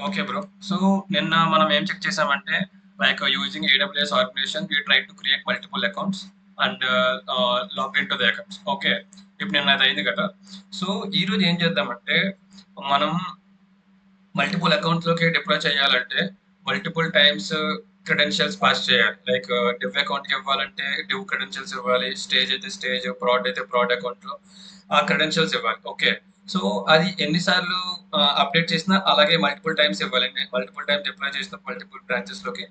Okay bro. So నిన్న మనం ఏం చెక్ చేసామంటే like using AWS organisation we try to create multiple accounts and log in to the accounts. Okay. ఇప్పుడు నిన్న అది అయింది కదా. సో ఈ రోజు ఏం చేద్దామంటే మనం మల్టిపుల్ అకౌంట్స్లోకి డిప్లాయ్ చేయాలంటే మల్టిపుల్ టైమ్స్ క్రెడెన్షియల్స్ పాస్ చేయాలి. లైక్ డివ్ అకౌంట్కి ఇవ్వాలంటే డివ్ క్రెడెన్షియల్స్ ఇవ్వాలి, స్టేజ్ అయితే స్టేజ్, ప్రాడ్ అయితే ప్రాడ్ అకౌంట్లో ఆ క్రెడెన్షియల్స్ ఇవ్వాలి. ఓకే. సో అది ఎన్నిసార్లు అప్డేట్ చేసినా అలాగే మల్టిపుల్ టైమ్స్ ఇవ్వాలి. మల్టిపుల్ టైమ్స్ డిప్లాయ్ చేసిన మల్టిపుల్ బ్రాంచెస్లోకి,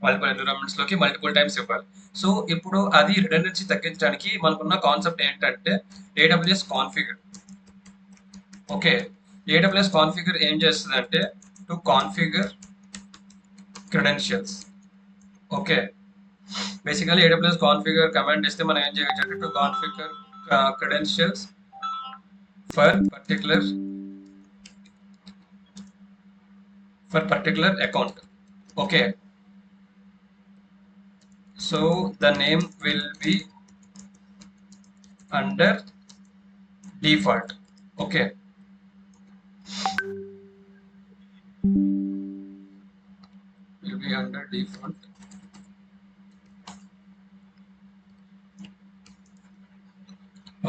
మల్టిపుల్ ఎన్విరాన్మెంట్స్లోకి మల్టిపుల్ టైమ్స్ ఇవ్వాలి. సో ఇప్పుడు అది రిడెండెన్సీ తగ్గించడానికి మనకున్న కాన్సెప్ట్ ఏంటంటే AWS configure. Okay. AWS configure ఏం చేస్తుందంటే to configure credentials. Okay. Basically AWS configure command ఇస్తే మనం ఏం చేయొచ్చు అంటే to configure credentials for particular account. Okay. So the name will be under default. Okay. Will be under default.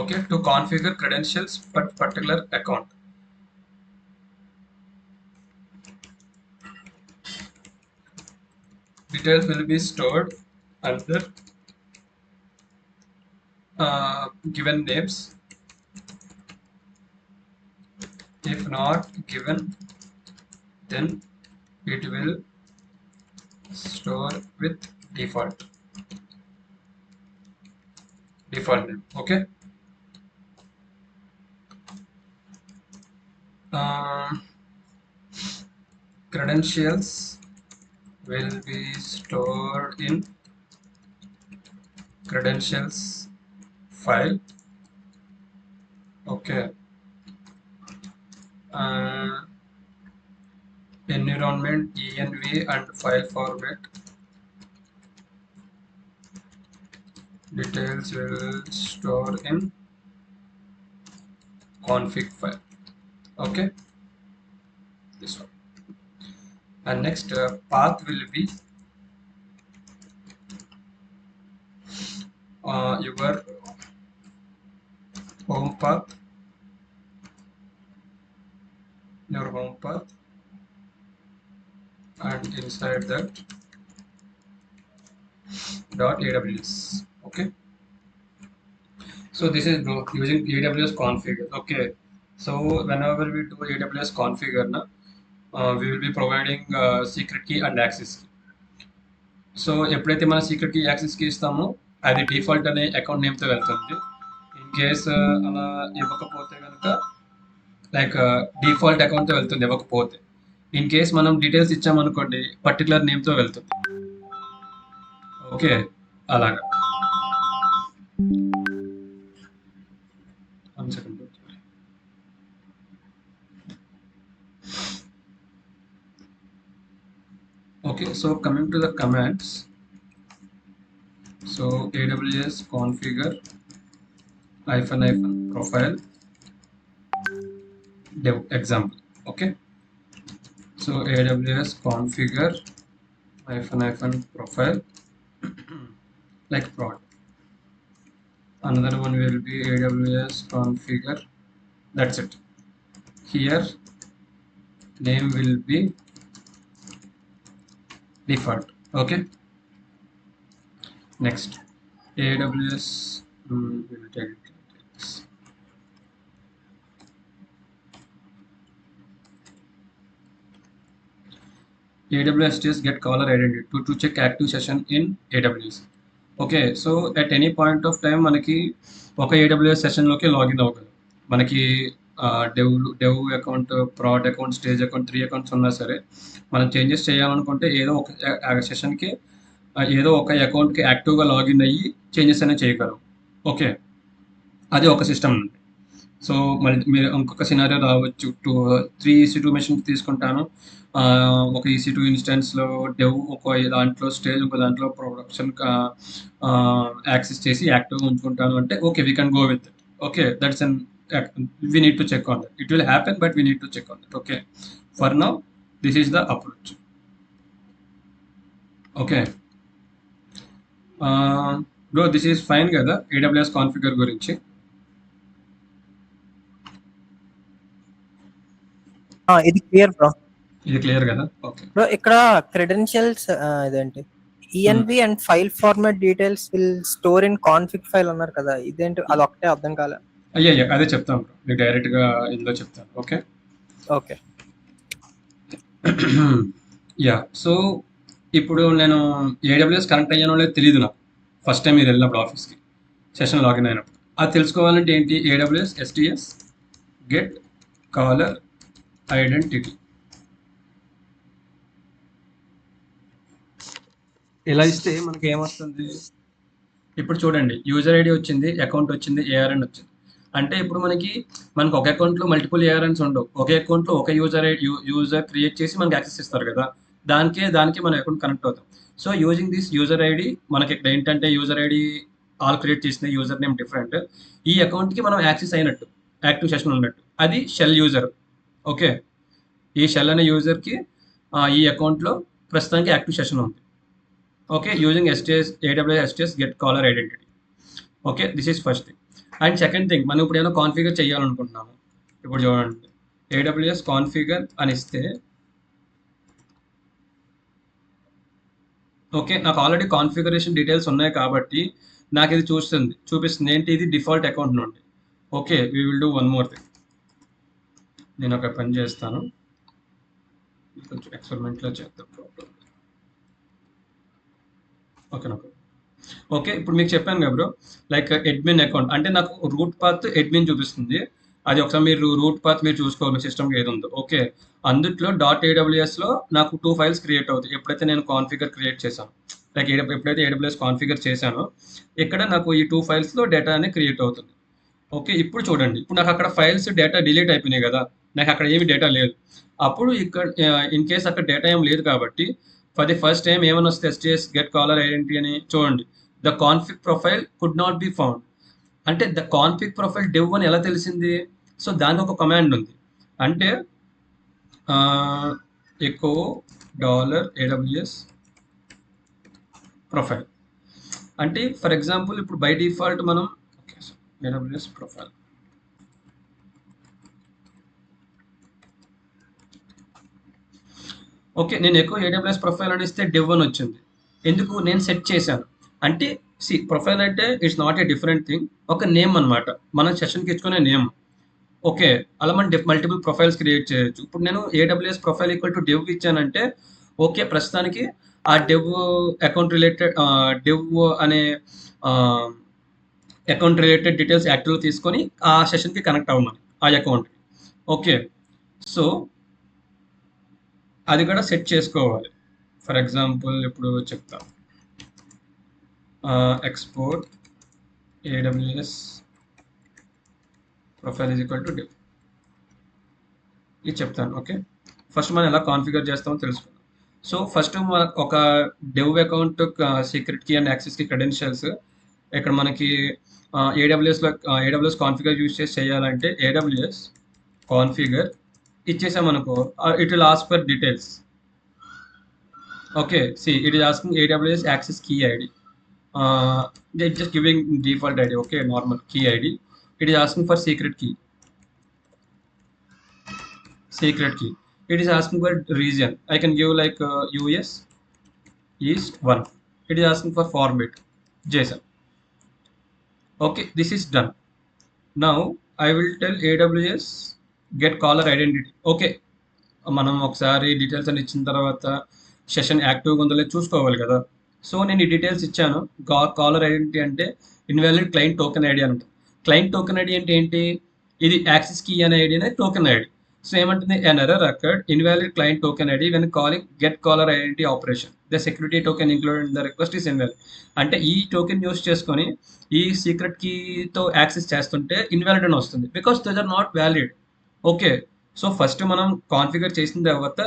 Okay, to configure credentials for particular account. Details will be stored under given names. If not given, then it will store with default name. Okay. Credentials will be stored in credentials file. Okay. Environment env and file format. Details will store in config file. Okay, this one. And next path will be your home path, and inside that .aws. Okay. So this is using AWS configure. Okay. So whenever we do AWS configure, we will be providing secret key and access key. So ఎప్పుడైతే మన secret key యాక్సెస్కి ఇస్తామో అది default అనే account నేమ్తో వెళ్తుంది. In case అలా ఇవ్వకపోతే కనుక like default అకౌంట్తో వెళ్తుంది ఇవ్వకపోతే. ఇన్ కేస్ మనం డీటెయిల్స్ ఇచ్చామనుకోండి పర్టికులర్ నేమ్తో వెళ్తుంది. ఓకే, అలాగా. One second. Okay, so coming to the commands, so AWS configure -- profile dev example. Okay, so AWS configure -- profile like prod. Another one will be AWS configure. That's it. Here name will be default. Okay. Next, AWS will take this. AWS just get caller identity to check active session in AWS. Okay. So at any point of time మనకి ఒక AWS సెషన్లోకి login అవ్వగలం. మనకి dev account, proud account, stage account 3 accounts ఉన్నా సరే మనం changes చేయాలనుకుంటే ఏదో ఒక సెషన్కి ఏదో ఒక అకౌంట్కి యాక్టివ్గా లాగిన్ అయ్యి చేంజెస్ అనేవి చేయగలం. ఓకే, అది ఒక సిస్టమ్ ఉంది. సో మళ్ళీ మీరు ఇంకొక సినారియో రావచ్చు. 3 EC2 మెషిన్స్ తీసుకుంటాను, ఒక EC2 ఇన్స్టెన్స్లో డెవ్ ఒక దాంట్లో, స్టేజ్ ఒక దాంట్లో ప్రొడక్షన్ యాక్సెస్ చేసి యాక్టివ్గా ఉంచుకుంటాను అంటే okay, we can go with it. Okay, that's we need to check on that. It will happen but we need to check on that. Okay, for now this is the approach. Okay bro, this is fine కదా AWS configure గురించి. ఇది clear bro. ఇది clear కదా? Okay bro ఇక్కడ credentials ఇదేంటి ENV and file format details will store in config file అన్నారు కదా, ఇదేంటి అది ఒకటే అర్థం కాలే. అయ్యా అదే చెప్తాను బ్రో, మీకు డైరెక్ట్గా ఇందులో చెప్తాను. ఓకే ఓకే యా, సో ఇప్పుడు నేను ఏడబ్ల్యూఎస్ కనెక్ట్ అయ్యానో లేదో తెలియదు నాకు ఫస్ట్ టైం మీరు వెళ్ళినప్పుడు ఆఫీస్కి సెషన్ లాగిన్ అయినప్పుడు. అది తెలుసుకోవాలంటే ఏంటి, AWS STS get caller identity. ఇలా ఇస్తే మనకి ఏమొస్తుంది, ఇప్పుడు చూడండి యూజర్ ఐడి వచ్చింది, అకౌంట్ వచ్చింది, ఏఆర్ఎన్ వచ్చింది. అంటే ఇప్పుడు మనకు ఒక అకౌంట్లో మల్టిపుల్ ఏఆర్ఎన్స్ ఉండవు. ఒక అకౌంట్లో ఒక యూజర్ క్రియేట్ చేసి మనకి యాక్సెస్ ఇస్తారు కదా, దానికి మన అకౌంట్ కనెక్ట్ అవుతాం. So using this user ID, మనకి ఇక్కడ ఏంటంటే యూజర్ ఐడి ఆల్ క్రియేట్ చేసిన యూజర్ నేమ్ డిఫరెంట్, ఈ అకౌంట్కి మనం యాక్సెస్ అయినట్టు, యాక్టివ్ సెషన్ ఉన్నట్టు. అది షెల్ యూజర్. ఓకే, ఈ షెల్ అనే యూజర్కి ఈ అకౌంట్లో ప్రస్తుతానికి యాక్టివ్ సెషన్ ఉంది. Okay, using STS AWS STS get caller identity. Okay, this is first thing. And second thing, మనం ఇప్పుడు ఏమైనా కాన్ఫిగర్ చేయాలనుకుంటున్నాము. ఇప్పుడు చూడండి AWS కాన్ఫిగర్ అని ఇస్తే, ఓకే నాకు ఆల్రెడీ కాన్ఫిగరేషన్ డీటెయిల్స్ ఉన్నాయి కాబట్టి నాకు ఇది చూపిస్తుంది ఏంటి, ఇది డిఫాల్ట్ అకౌంట్ నుండి. Okay, we will do one more thing. నేను ఒక పని చేస్తాను, కొంచెం ఎక్స్పెరిమెంట్లో చేద్దాం. ఓకే ఇప్పుడు మీకు చెప్పాను కదా బ్రో, లైక్ అడ్మిన్ అకౌంట్ అంటే నాకు రూట్ పాత్ అడ్మిన్ చూపిస్తుంది. అది ఒకసారి మీరు రూట్ పాత్ మీరు చూసుకోవాలి సిస్టమ్కి ఏది ఉందో. ఓకే, అందుట్లో .aws నాకు 2 ఫైల్స్ క్రియేట్ అవుతాయి ఎప్పుడైతే నేను కాన్ఫిగర్ క్రియేట్ చేశాను. లైక్ ఎప్పుడైతే AWS కాన్ఫిగర్ చేశానో ఇక్కడ నాకు ఈ 2 ఫైల్స్లో డేటా అనేది క్రియేట్ అవుతుంది. ఓకే, ఇప్పుడు చూడండి, ఇప్పుడు నాకు అక్కడ ఫైల్స్ డేటా డిలీట్ అయిపోయినాయి కదా, నాకు అక్కడ ఏమి డేటా లేదు. అప్పుడు ఇక్కడ ఇన్ కేస్ అక్కడ డేటా ఏం లేదు కాబట్టి ఫర్ ది ఫస్ట్ టైం ఏమైనా వస్తే STS గెట్ కాలర్ ఐడెంటిటీ అని చూడండి, the config profile could not be found. అంటే ద కాన్ఫిగ్ ప్రొఫైల్ డెవ్ అని ఎలా తెలిసింది? సో దానికి ఒక కమాండ్ ఉంది, అంటే ఎకో $AWS ప్రొఫైల్. అంటే ఫర్ ఎగ్జాంపుల్ ఇప్పుడు బై డిఫాల్ట్ మనం AWS ప్రొఫైల్, ఓకే నేను ఎక్కువ AWS ప్రొఫైల్ అని ఇస్తే డెవ్ అని వచ్చింది. ఎందుకు, నేను సెట్ చేశాను. అంటే ప్రొఫైల్ అంటే it's not a different thing, ఒక నేమ్ అనమాట, మనం సెషన్కి ఇచ్చుకునే నేమ్. ఓకే, అలా మనం మల్టిపుల్ ప్రొఫైల్స్ క్రియేట్ చేయొచ్చు. ఇప్పుడు నేను AWS profile equal to dev ఇచ్చానంటే ఓకే, ప్రస్తుతానికి ఆ డెవ్ అకౌంట్ రిలేటెడ్ డెవ్ అనే అకౌంట్ రిలేటెడ్ డీటెయిల్స్ యాక్టివ్లో తీసుకొని ఆ సెషన్కి కనెక్ట్ అవ్వమని ఆ అకౌంట్కి. ఓకే, సో అది కూడా సెట్ చేసుకోవాలి. ఫర్ ఎగ్జాంపుల్ ఇప్పుడు చెప్తాను, export AWS profile is equal to dev ఇది చెప్తాను. ఓకే, ఫస్ట్ మనం ఎలా కాన్ఫిగర్ చేస్తామో తెలుసుకుందాం. సో ఫస్ట్ ఒక dev account secret key and access కి క్రెడెన్షియల్స్ ఇక్కడ మనకి AWS కాన్ఫిగర్ యూజ్ చేసి చేయాలంటే AWS కాన్ఫిగర్ ఇచ్చేసామనుకో, it will ask for details. Okay, it is asking AWS access key ID, just giving default ID, okay, normal key ID. It is asking for secret key. It is asking for region. I can give like US East 1. It is asking for format JSON. Okay, this is done. Now I will tell AWS get caller identity. Okay, మనం ఒకసారి details అని ఇచ్చిన తర్వాత session యాక్టివ్గా ఉందో లేదో చూసుకోవాలి కదా. సో నేను ఈ డీటెయిల్స్ ఇచ్చాను. కాలర్ ఐడెంటిటీ అంటే ఇన్వాలిడ్ క్లయింట్ టోకెన్ ఐడి అని ఉంటుంది. క్లయింట్ టోకెన్ ఐడి అంటే ఏంటి, ఇది యాక్సెస్ కీ అనే ఐడి అనేది టోకెన్ ఐడి. సో ఏమంటుంది, an error occurred, invalid client token ID when calling get caller identity operation, the security token included in the request is invalid. అంటే ఈ token use చేసుకొని ఈ సీక్రెట్ కీతో access చేస్తుంటే invalid అని వస్తుంది, because those are not valid. Okay, so first మనం configure చేసిన తర్వాత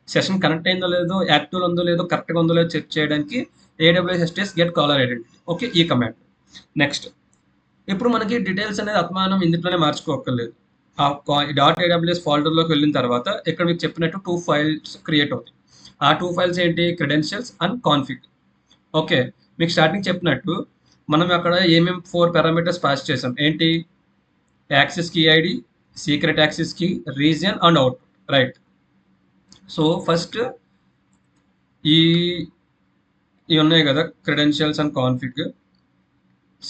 సెషన్ కనెక్ట్ అయిందో లేదో, యాక్టివ్ ఉందో లేదో, కరెక్ట్గా ఉందో లేదో చెక్ చేయడానికి AWS STS get caller identity. Okay, ఈ కమాండ్. నెక్స్ట్ ఇప్పుడు మనకి డీటెయిల్స్ అనేది మనం ఇందులోనే మార్చుకోక్కర్లేదు. ఆ డాట్ ఏడబ్ల్యూఎస్ ఫోల్డర్లోకి వెళ్ళిన తర్వాత ఇక్కడ మీకు చెప్పినట్టు 2 ఫైల్స్ క్రియేట్ అవుతాయి. ఆ 2 ఫైల్స్ ఏంటి? Credentials and config. ఓకే. మీకు స్టార్టింగ్ చెప్పినట్టు మనం అక్కడ ఏమేం 4 పారామీటర్స్ పాస్ చేసాం. ఏంటి? Access key ID, secret access key, region and output. Right. So, first ఈ ఇవి ఉన్నాయి కదా! Credentials and config.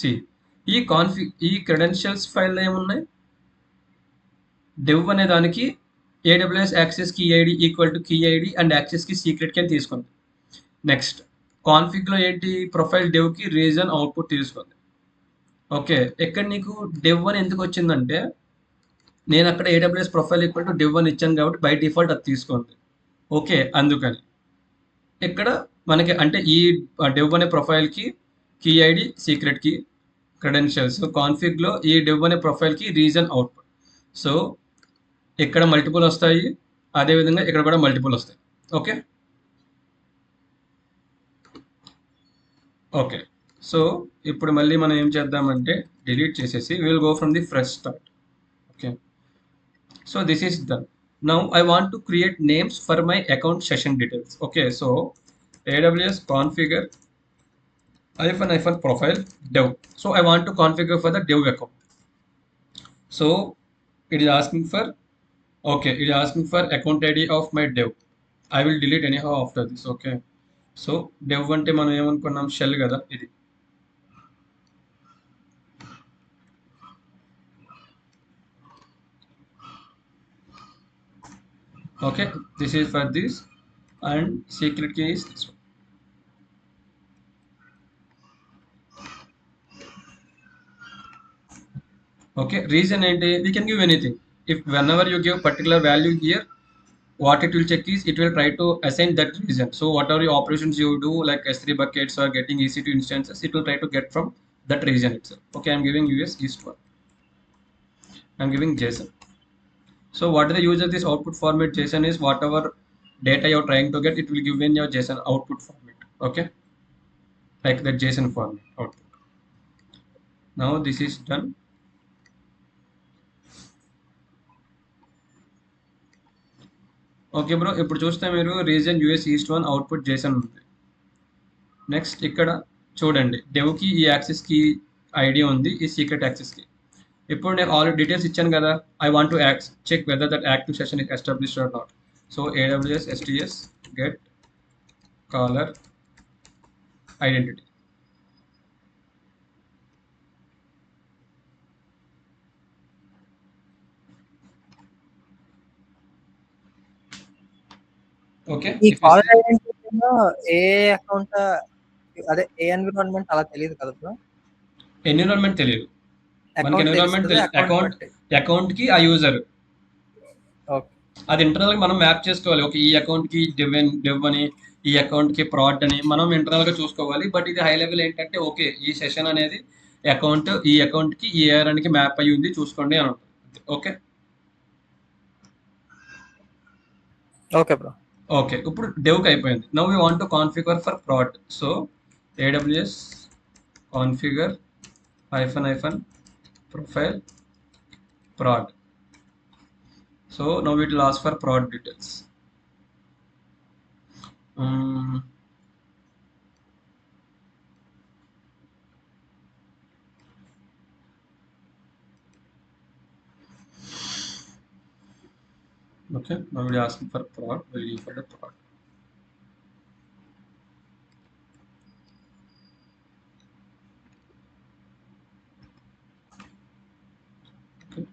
సి ఈ క్రెడెన్షియల్స్ ఫైల్‌లో ఏమున్నాయి? డెవ్ అనే దానికి AWS access key ID equal to key ID and access key secret key అని తీసుకుంది. నెక్స్ట్ కాన్ఫిగ్‌లో ఏంటి? ప్రొఫైల్ డెవ్‌కి రీజన్ అవుట్‌పుట్ తీసుకుంది. ఓకే. ఇక్కడ నీకు డెవ్ అని ఎందుకు వచ్చిందంటే నేను అక్కడ AWS profile equal to dev అని ఇచ్చాను కాబట్టి బై డిఫాల్ట్ అది తీసుకుంది. ఓకే. అందుకని. ఇక్కడ మనకి అంటే ఈ డెవ్ అనే ప్రొఫైల్‌కి key ID, secret key, credentials. కాన్ఫిగ్‌లో ఈ డెవ్ అనే ప్రొఫైల్‌కి రీజన్ అవుట్‌పుట్. సో, ఇక్కడ మల్టిపుల్ వస్తాయి. అదేవిధంగా ఇక్కడ కూడా మల్టిపుల్ వస్తాయి. ఓకే. ఓకే. సో, ఇప్పుడు మళ్ళీ మనం ఏం చేద్దామంటే డిలీట్ చేసేసి we will go from the fresh start. Okay. So this is done. Now I want to create names for my account session details. Okay, so AWS configure -profile dev. So I want to configure for the dev account. So it is asking for it is asking for account ID of my dev. I will delete anyhow after this. Okay. So dev ante మనం ఏమనుకున్నాం shell కదా ఇది. Okay, this is for this and secret key is this one. Okay, reason ఏంటి? We can give anything. If whenever you give particular value here, what it will check is it will try to assign that reason. So whatever your operations you do like S3 buckets or getting EC2 instances, it will try to get from that region itself. Okay, I'm giving US East 1. I'm giving JSON. So what the use of this output format JSON is whatever data you're trying to get, it will give in your JSON output format. Okay, like the JSON format output. Now this is done. Okay bro, ఇప్పుడు చూస్తే మీరు reason US east 1 output JSON ఉంది. Next ఇక్కడ చూడండి డెవ్కి ఈ యాక్సెస్కి ID ఉంది, ఈ secret యాక్సెస్కి. ఇప్పుడు నేను ఆల్రెడీ డీటెయిల్స్ ఇచ్చాను కదా. I want to check whether that active session is established or not. So AWS STS get caller identity. Okay, ఈ కాలర్ ఐడెంటిటీలో ఏ అకౌంట్ అదే ఏ ఎన్విరాన్మెంట్ అలా తెలియదు కదా బ్రో. ఎన్విరాన్మెంట్ తెలియదు మనకి. ఎన్విరాన్మెంట్ అకౌంట్ కి ఆ యూజర్ అది ఇంటర్నల్ గా మనం మ్యాప్ చేసుకోవాలి. ఓకే, ఈ అకౌంట్ కి డెవ్ అని, ఈ అకౌంట్ కి ప్రాడ్ అని మనం ఇంటర్నల్ గా చూసుకోవాలి. బట్ ఇది హై లెవెల్ ఏంటంటే ఓకే ఈ సెషన్ అనేది అకౌంట్ ఈ అకౌంట్ కి ఈ ఏఆర్ కి మ్యాప్ అయ్యి ఉంది చూసుకోండి అని ఉంటుంది. Okay okay bro. ఓకే, ఇప్పుడు డెవ్కి అయిపోయింది. Now we want to configure for proud. So AWS configure -profile prod. So now it will ask for prod details. Okay, now we are asking for prod. We'll give for the prod. Okay,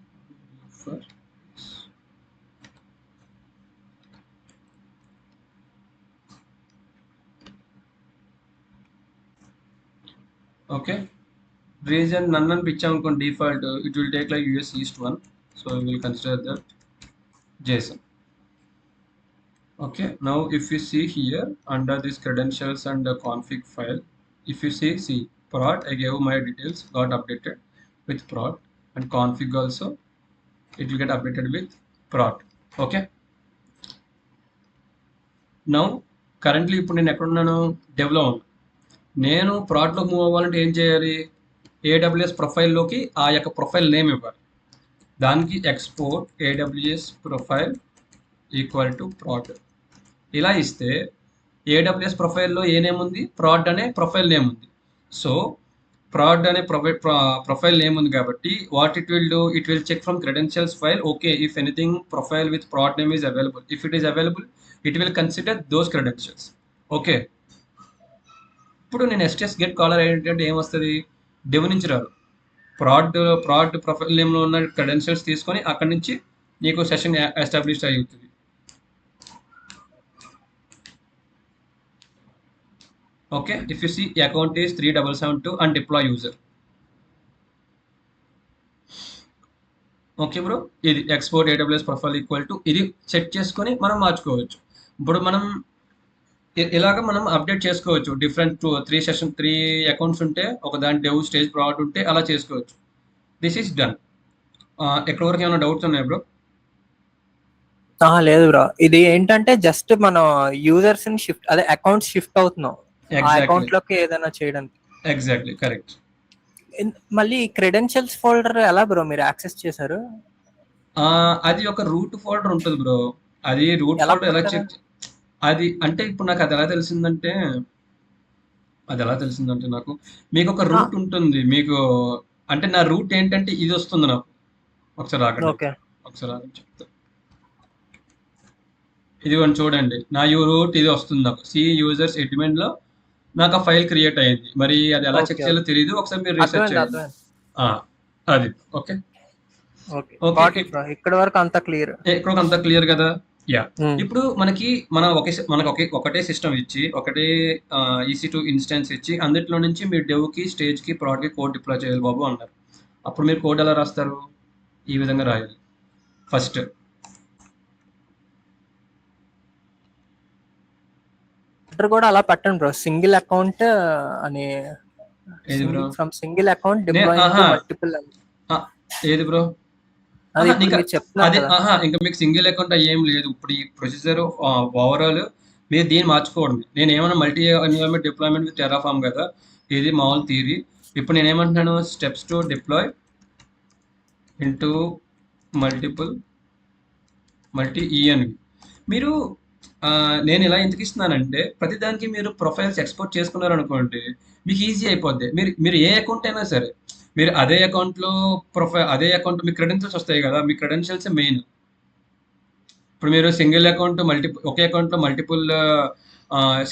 for okay, region none and pitch on default it will take like US East 1. So we will consider that JSON. Okay, now if you see here under this credentials and the config file, if you see prod, I gave my details got updated with prod, and config also it will get updated with prod. Okay, now currently ఇప్పుడు నేను ఎక్కడ ఉన్నాను? డెవ్లో ఉన్నాను. నేను ప్రాడ్లోకి move అవ్వాలంటే ఏం చేయాలి? AWS ప్రొఫైల్లోకి ఆ యొక్క ప్రొఫైల్ నేమ్ ఇవ్వాలి. దానికి export AWS profile equal to prod ఇలా ఇస్తే ఏడబ్ల్యూఎస్ ప్రొఫైల్లో ఏ నేమ్ ఉంది, ప్రాడ్ అనే ప్రొఫైల్ నేమ్ ఉంది. సో ప్రాడ్ అనే ప్రొఫైల్ నేమ్ ఉంది కాబట్టి what it will do, it will check from credentials file. Okay, if anything profile with prod name is available, if it is available it will consider those credentials. Okay, ఇప్పుడు నేను STS get caller ఏంటంటే ఏమొస్తుంది, dev నుంచి రాదు, proud profile నేమ్లో ఉన్న credentials తీసుకొని అక్కడి నుంచి నీకు సెషన్ ఎస్టాబ్లిష్ అవుతుంది. Okay, if you see account is 3772 and deploy user. Okay bro, ఇది export AWS profile equal to ఇది సెట్ చేసుకొని మనం మార్చుకోవచ్చు. ఇప్పుడు మనం ఇలాగ మనం అప్డేట్ చేసుకోవచ్చు. డిఫరెంట్ 3 అకౌంట్స్ ఉంటే ఒక దాని డెవ్ స్టేజ్ ప్రాడక్ట్ ఉంటే అలా చేసుకోవచ్చు. This is done. ఎక్కడి వరకు ఏమైనా డౌట్స్ ఉన్నాయా బ్రో? లేదు బ్రో, ఇది ఏంటంటే జస్ట్ మనం యూజర్స్ ని షిఫ్ట్, అదే అకౌంట్ షిఫ్ట్ అవుతున్నాం ఆ అకౌంట్ లోకి ఏదైనా చేయడానికి. Exactly correct. మళ్ళీ క్రెడెన్షియల్స్ ఫోల్డర్ ఎలా బ్రో మీరు యాక్సెస్ చేశారు? అది ఒక రూట్ ఫోల్డర్ ఉంటుంది బ్రో. అది రూట్ ఎలా ఫోల్డర్ ఎలా పెట్టారు? చెక్, అది అంటే ఇప్పుడు నాకు అది ఎలా తెలిసిందంటే నాకు మీకు ఒక రూట్ ఉంటుంది మీకు, అంటే నా రూట్ ఏంటంటే ఇది వస్తుంది నాకు. ఒకసారి ఆగండి, ఓకే, చెప్తా. ఇదిగోండి చూడండి, నా రూట్ ఇది వస్తుంది నాకు. సి యూజర్స్ అడ్మిన్ లో నాకు ఆ ఫైల్ క్రియేట్ అయ్యింది. మరి అది ఎలా చెక్ ఓకే, చేయాలో తెలియదు, ఒకసారి మీరు రీసెర్చ్ అర్థమైంది చేయండి. అర్థమైంది. అది ఓకే. ఓకే, ఓకే, ఇక్కడ వరకు అంతా క్లియర్. ఇక్కడ అంతా క్లియర్ కదా. యా, ఇప్పుడు మనకి ఒకటే సిస్టమ్ ఇచ్చి, ఒకటే EC2 ఇన్స్టెన్స్ ఇచ్చి, అందులో నుంచి మీరు డెవ్కి, స్టేజ్కి, ప్రాడ్కి కోడ్ డిప్లాయ్ చేయాలి బాబు అన్నారు. అప్పుడు మీరు కోడ్ ఎలా రాస్తారు? ఈ విధంగా రాయాలి. ఫస్ట్ కూడా అలా పెట్టండి బ్రో, సింగిల్ అకౌంట్ అని. ఏది bro? From single account deploying to multiple. ఏది బ్రో? అది ఇప్పుడు మీరు చెప్తున్నారు అదే కదా. ఇంకా మీకు సింగిల్ అకౌంట్ ఏం లేదు. ఇప్పుడు ఈ ప్రొసీజర్ ఓవరాల్ మీరు దీన్ని మార్చుకోవడం. నేను ఏమైనా multi environment deployment with Terraform కదా, ఇది మామూలు థియరీ. ఇప్పుడు నేను ఏమంటున్నాను, steps to deploy into multi ENV. మీరు నేను ఇలా ఎందుకు ఇస్తున్నానంటే, ప్రతిదానికి మీరు ప్రొఫైల్స్ ఎక్స్పోర్ట్ చేసుకున్నారనుకోండి మీకు ఈజీ అయిపోద్ది. మీరు ఏ అకౌంట్ అయినా సరే, మీరు అదే అకౌంట్లో అదే అకౌంట్ మీ క్రెడెన్షియల్స్ వస్తాయి కదా, మీ క్రెడెన్షియల్స్ మెయిన్. ఇప్పుడు మీరు సింగిల్ అకౌంట్ ఒకే అకౌంట్లో మల్టిపుల్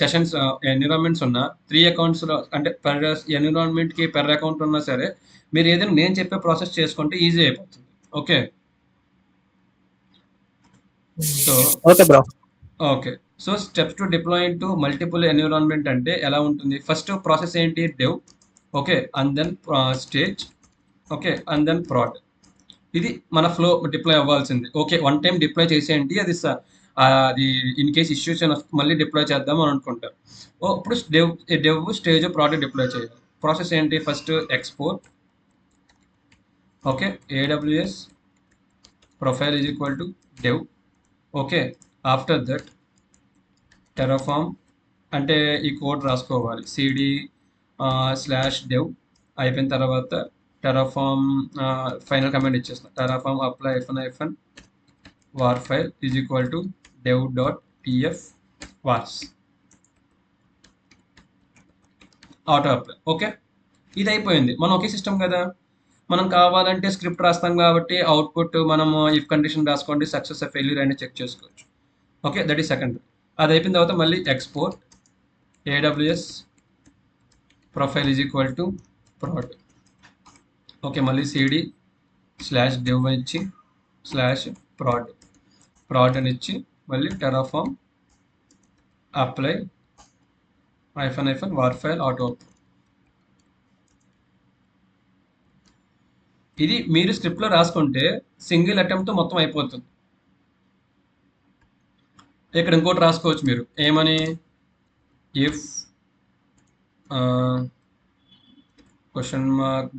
సెషన్స్ ఎన్విరాన్మెంట్స్ ఉన్నా, 3 అకౌంట్స్లో అంటే పర్ ఎన్విరాన్మెంట్కి పెర్ అకౌంట్ ఉన్నా సరే, మీరు ఏదైనా నేను చెప్పే ప్రాసెస్ చేసుకుంటే ఈజీ అయిపోతుంది. Okay, so okay bro. Okay, so steps to deploy to multiple environment అంటే ఎలా ఉంటుంది? ఫస్ట్ ప్రాసెస్ ఏంటి? Dev. Okay, and then stage. Okay, and then prod. ఇది మన ఫ్లో డిప్లాయ్ అవ్వాల్సింది. ఓకే, వన్ టైం డిప్లాయ్ చేసేయండి, అది ఇన్ కేస్ ఇష్యూస్ మళ్ళీ డిప్లాయ్ చేద్దాం అని అనుకుంటారు. ఇప్పుడు డెవ్ స్టేజ్ ప్రాడ్ డిప్లాయ్ చేయాలి. ప్రాసెస్ ఏంటి? First export. Okay, AWS profile is equal to dev. Okay, after that Terraform అంటే ఈ కోడ్ రాసుకోవాలి, cd/dev అయిపోయిన తర్వాత టెరాఫార్మ్ ఫైనల్ కమాండ్ ఇచ్చేస్తాం. Terraform apply -var file is equal to dev.pf vars auto apply. Okay, ఇది అయిపోయింది. మనం ఒకే సిస్టమ్ కదా, మనం కావాలంటే స్క్రిప్ట్ రాస్తాం కాబట్టి అవుట్పుట్ మనము ఇఫ్ కండిషన్ రాసుకోండి, సక్సెస్ ఫెయిల్యూర్ అని చెక్ చేసుకోవచ్చు. Okay, that is second. అది అయిపోయిన తర్వాత మళ్ళీ export AWS profile is equal to proud. Okay, మళ్ళీ cd/dev ఇచ్చి /prod అని ఇచ్చి మళ్ళీ Terraform apply -var file auto. ఇది మీరు స్క్రిప్ట్లో రాసుకుంటే సింగిల్ అటెంప్ట్ మొత్తం అయిపోతుంది. ఇక్కడ ఇంకోటి రాసుకోవచ్చు మీరు, ఏమని? If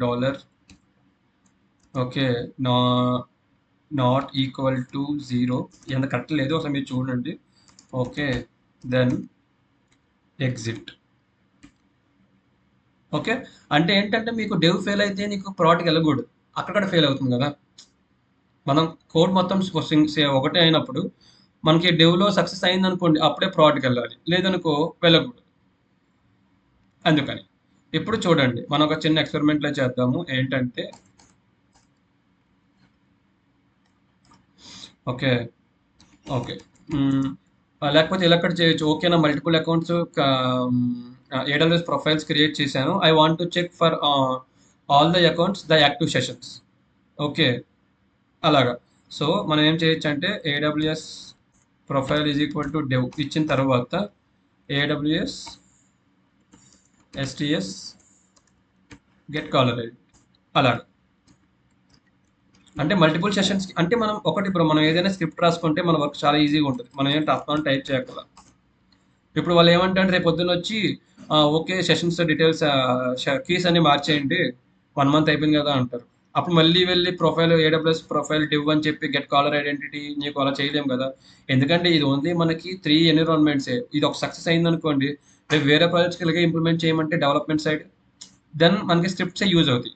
$, okay, not equal to 0, ఎంత కరెక్ట్ లేదు, ఒకసారి మీరు చూడండి. Okay, then exit. ఓకే, అంటే ఏంటంటే మీకు డెవ్ ఫెయిల్ అయితే నీకు ప్రాడక్ట్కి వెళ్ళకూడదు, అక్కడ ఫెయిల్ అవుతుంది కదా. మనం కోడ్ మొత్తం ఒకటే అయినప్పుడు మనకి డెవ్లో సక్సెస్ అయింది అనుకోండి, అప్పుడే ప్రోడక్ట్కి వెళ్ళాలి, లేదనుకో వెళ్ళకూడదు. అందుకని ఇప్పుడు చూడండి, మనం ఒక చిన్న ఎక్స్పెరిమెంట్లో చేద్దాము. ఏంటంటే ఓకే ఓకే లేకపోతే ఇలా కూడా చేయొచ్చు. ఓకే, నా multiple accounts AWS profiles create చేశాను. I want to check for all the accounts the active sessions. Okay, అలాగా. సో మనం ఏం చేయొచ్చు అంటే AWS profile is equal to dev ఇచ్చిన తర్వాత AWS STS get caller ID అలాగా. అంటే మల్టిపుల్ సెషన్స్కి అంటే మనం ఒకటి ఇప్పుడు మనం ఏదైనా స్క్రిప్ట్ రాసుకుంటే మన వర్క్ చాలా ఈజీగా ఉంటుంది. మనం ఏం టైప్ చేయగల. ఇప్పుడు వాళ్ళు ఏమంటారు, రేపు పొద్దున్న వచ్చి ఓకే సెషన్స్ డీటెయిల్స్ కీస్ అన్ని మార్చేయండి, 1 మంత్ అయిపోయింది కదా అంటారు. అప్పుడు మళ్ళీ వెళ్ళి ప్రొఫైల్ ఏడబ్ల్యూఎస్ ప్రొఫైల్ డివ్ అని చెప్పి గెట్ కాలర్ ఐడెంటిటీ నీకు అలా చేయలేం కదా. ఎందుకంటే ఇది ఓన్లీ మనకి 3 ఎన్విరాన్మెంట్సే. ఇది ఒక సక్సెస్ అయింది అనుకోండి, రేపు వేరే ప్రాజెక్ట్స్కి ఇలాగే ఇంప్లిమెంట్ చేయమంటే డెవలప్మెంట్ సైడ్ దెన్ మనకి స్క్రిప్ట్సే యూజ్ అవుతాయి.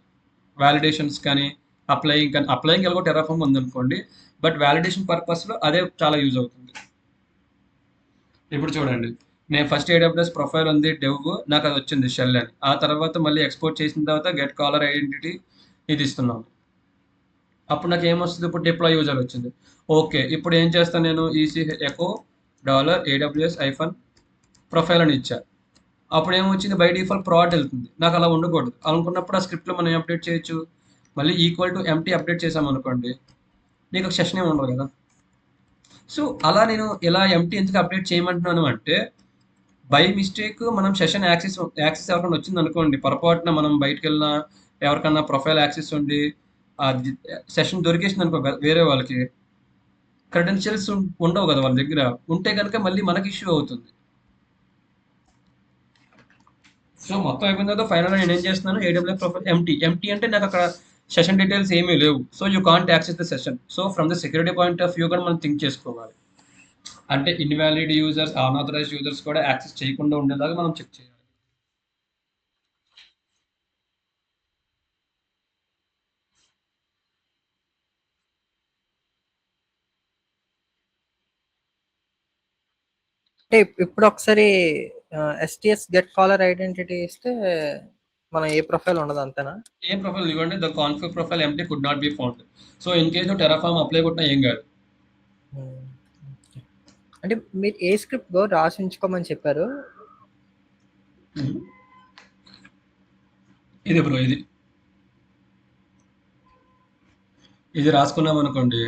వాలిడేషన్స్ కానీ అప్లయింగ్ ఎలాగో టెరాఫామ్ ఉందనుకోండి, బట్ వాలిడేషన్ పర్పస్లో అదే చాలా యూజ్ అవుతుంది. ఇప్పుడు చూడండి, నేను ఫస్ట్ ఏడబ్ల్యూఎస్ ప్రొఫైల్ ఉంది డెవ్, నాకు అది వచ్చింది షెల్ అని. ఆ తర్వాత మళ్ళీ ఎక్స్పోర్ట్ చేసిన తర్వాత గెట్ కాలర్ ఐడెంటిటీ ఇది ఇస్తున్నాను. అప్పుడు నాకు ఏమొస్తుంది, ఇప్పుడు డిప్లాయ్ యూజర్ వచ్చింది. ఓకే, ఇప్పుడు ఏం చేస్తాను నేను, EC echo $AWS hyphen profile అని ఇచ్చా. అప్పుడు ఏమొచ్చింది, బై డిఫాల్ట్ ప్రోడక్ట్ వెళ్తుంది. నాకు అలా ఉండకూడదు. అనుకున్నప్పుడు ఆ స్క్రిప్ట్లో మనం అప్డేట్ చేయొచ్చు. మళ్ళీ ఈక్వల్ టు ఎంటీ అప్డేట్ చేసామనుకోండి, నీకు ఒక సెషన్ ఏమి ఉండదు కదా. సో అలా నేను ఇలా ఎంటీ ఎందుకు అప్డేట్ చేయమంటున్నాను అంటే, బై మిస్టేక్ మనం సెషన్ యాక్సెస్ ఎవరికైనా వచ్చింది అనుకోండి, పొరపాటున మనం బయటకు వెళ్ళినా ఎవరికన్నా ప్రొఫైల్ యాక్సెస్ ఉండి సెషన్ దొరికేసింది అనుకో వేరే వాళ్ళకి, క్రెడెన్షియల్స్ ఉండవు కదా వాళ్ళ దగ్గర, ఉంటే కనుక మళ్ళీ మనకి ఇష్యూ అవుతుంది. సో మొత్తం అయిపోయిన తర్వాత ఫైనల్గా నేను ఏం చేస్తున్నాను, ఏడబ్ల్యూఎస్ ప్రొఫైల్ ఎంటీ అంటే నాకు అక్కడ సెషన్ డీటెయిల్స్ ఏమీ లేవు. So you can't access the session. So from the security point of view కూడా మనం థింక్ చేసుకోవాలి. అంటే ఇన్వాలిడ్ యూజర్స్, అన్ఆథరైజ్డ్ యూజర్స్ కూడా యాక్సెస్ చేయకుండా ఉండేలాగా మనం చెక్ చేయాలి. అంటే ఇప్పుడు ఒకసారి ఎస్టిఎస్ గెట్ కాలర్ ఐడెంటిటీ ఇస్తే మనం ఏ ప్రొఫైల్ ఉండదు అంతేనా? ఏ ప్రొఫైల్ ఇవ్వండి, the config profile empty could not be found. So in case Terraform apply కొట్టినా ఏం కాదు. అంటే మీరు ఏ స్క్రిప్ట్ రాసి ఉంచుకోమని చెప్పారు? ఇది బ్రో, ఇది రాసుకున్నాం అనుకోండి.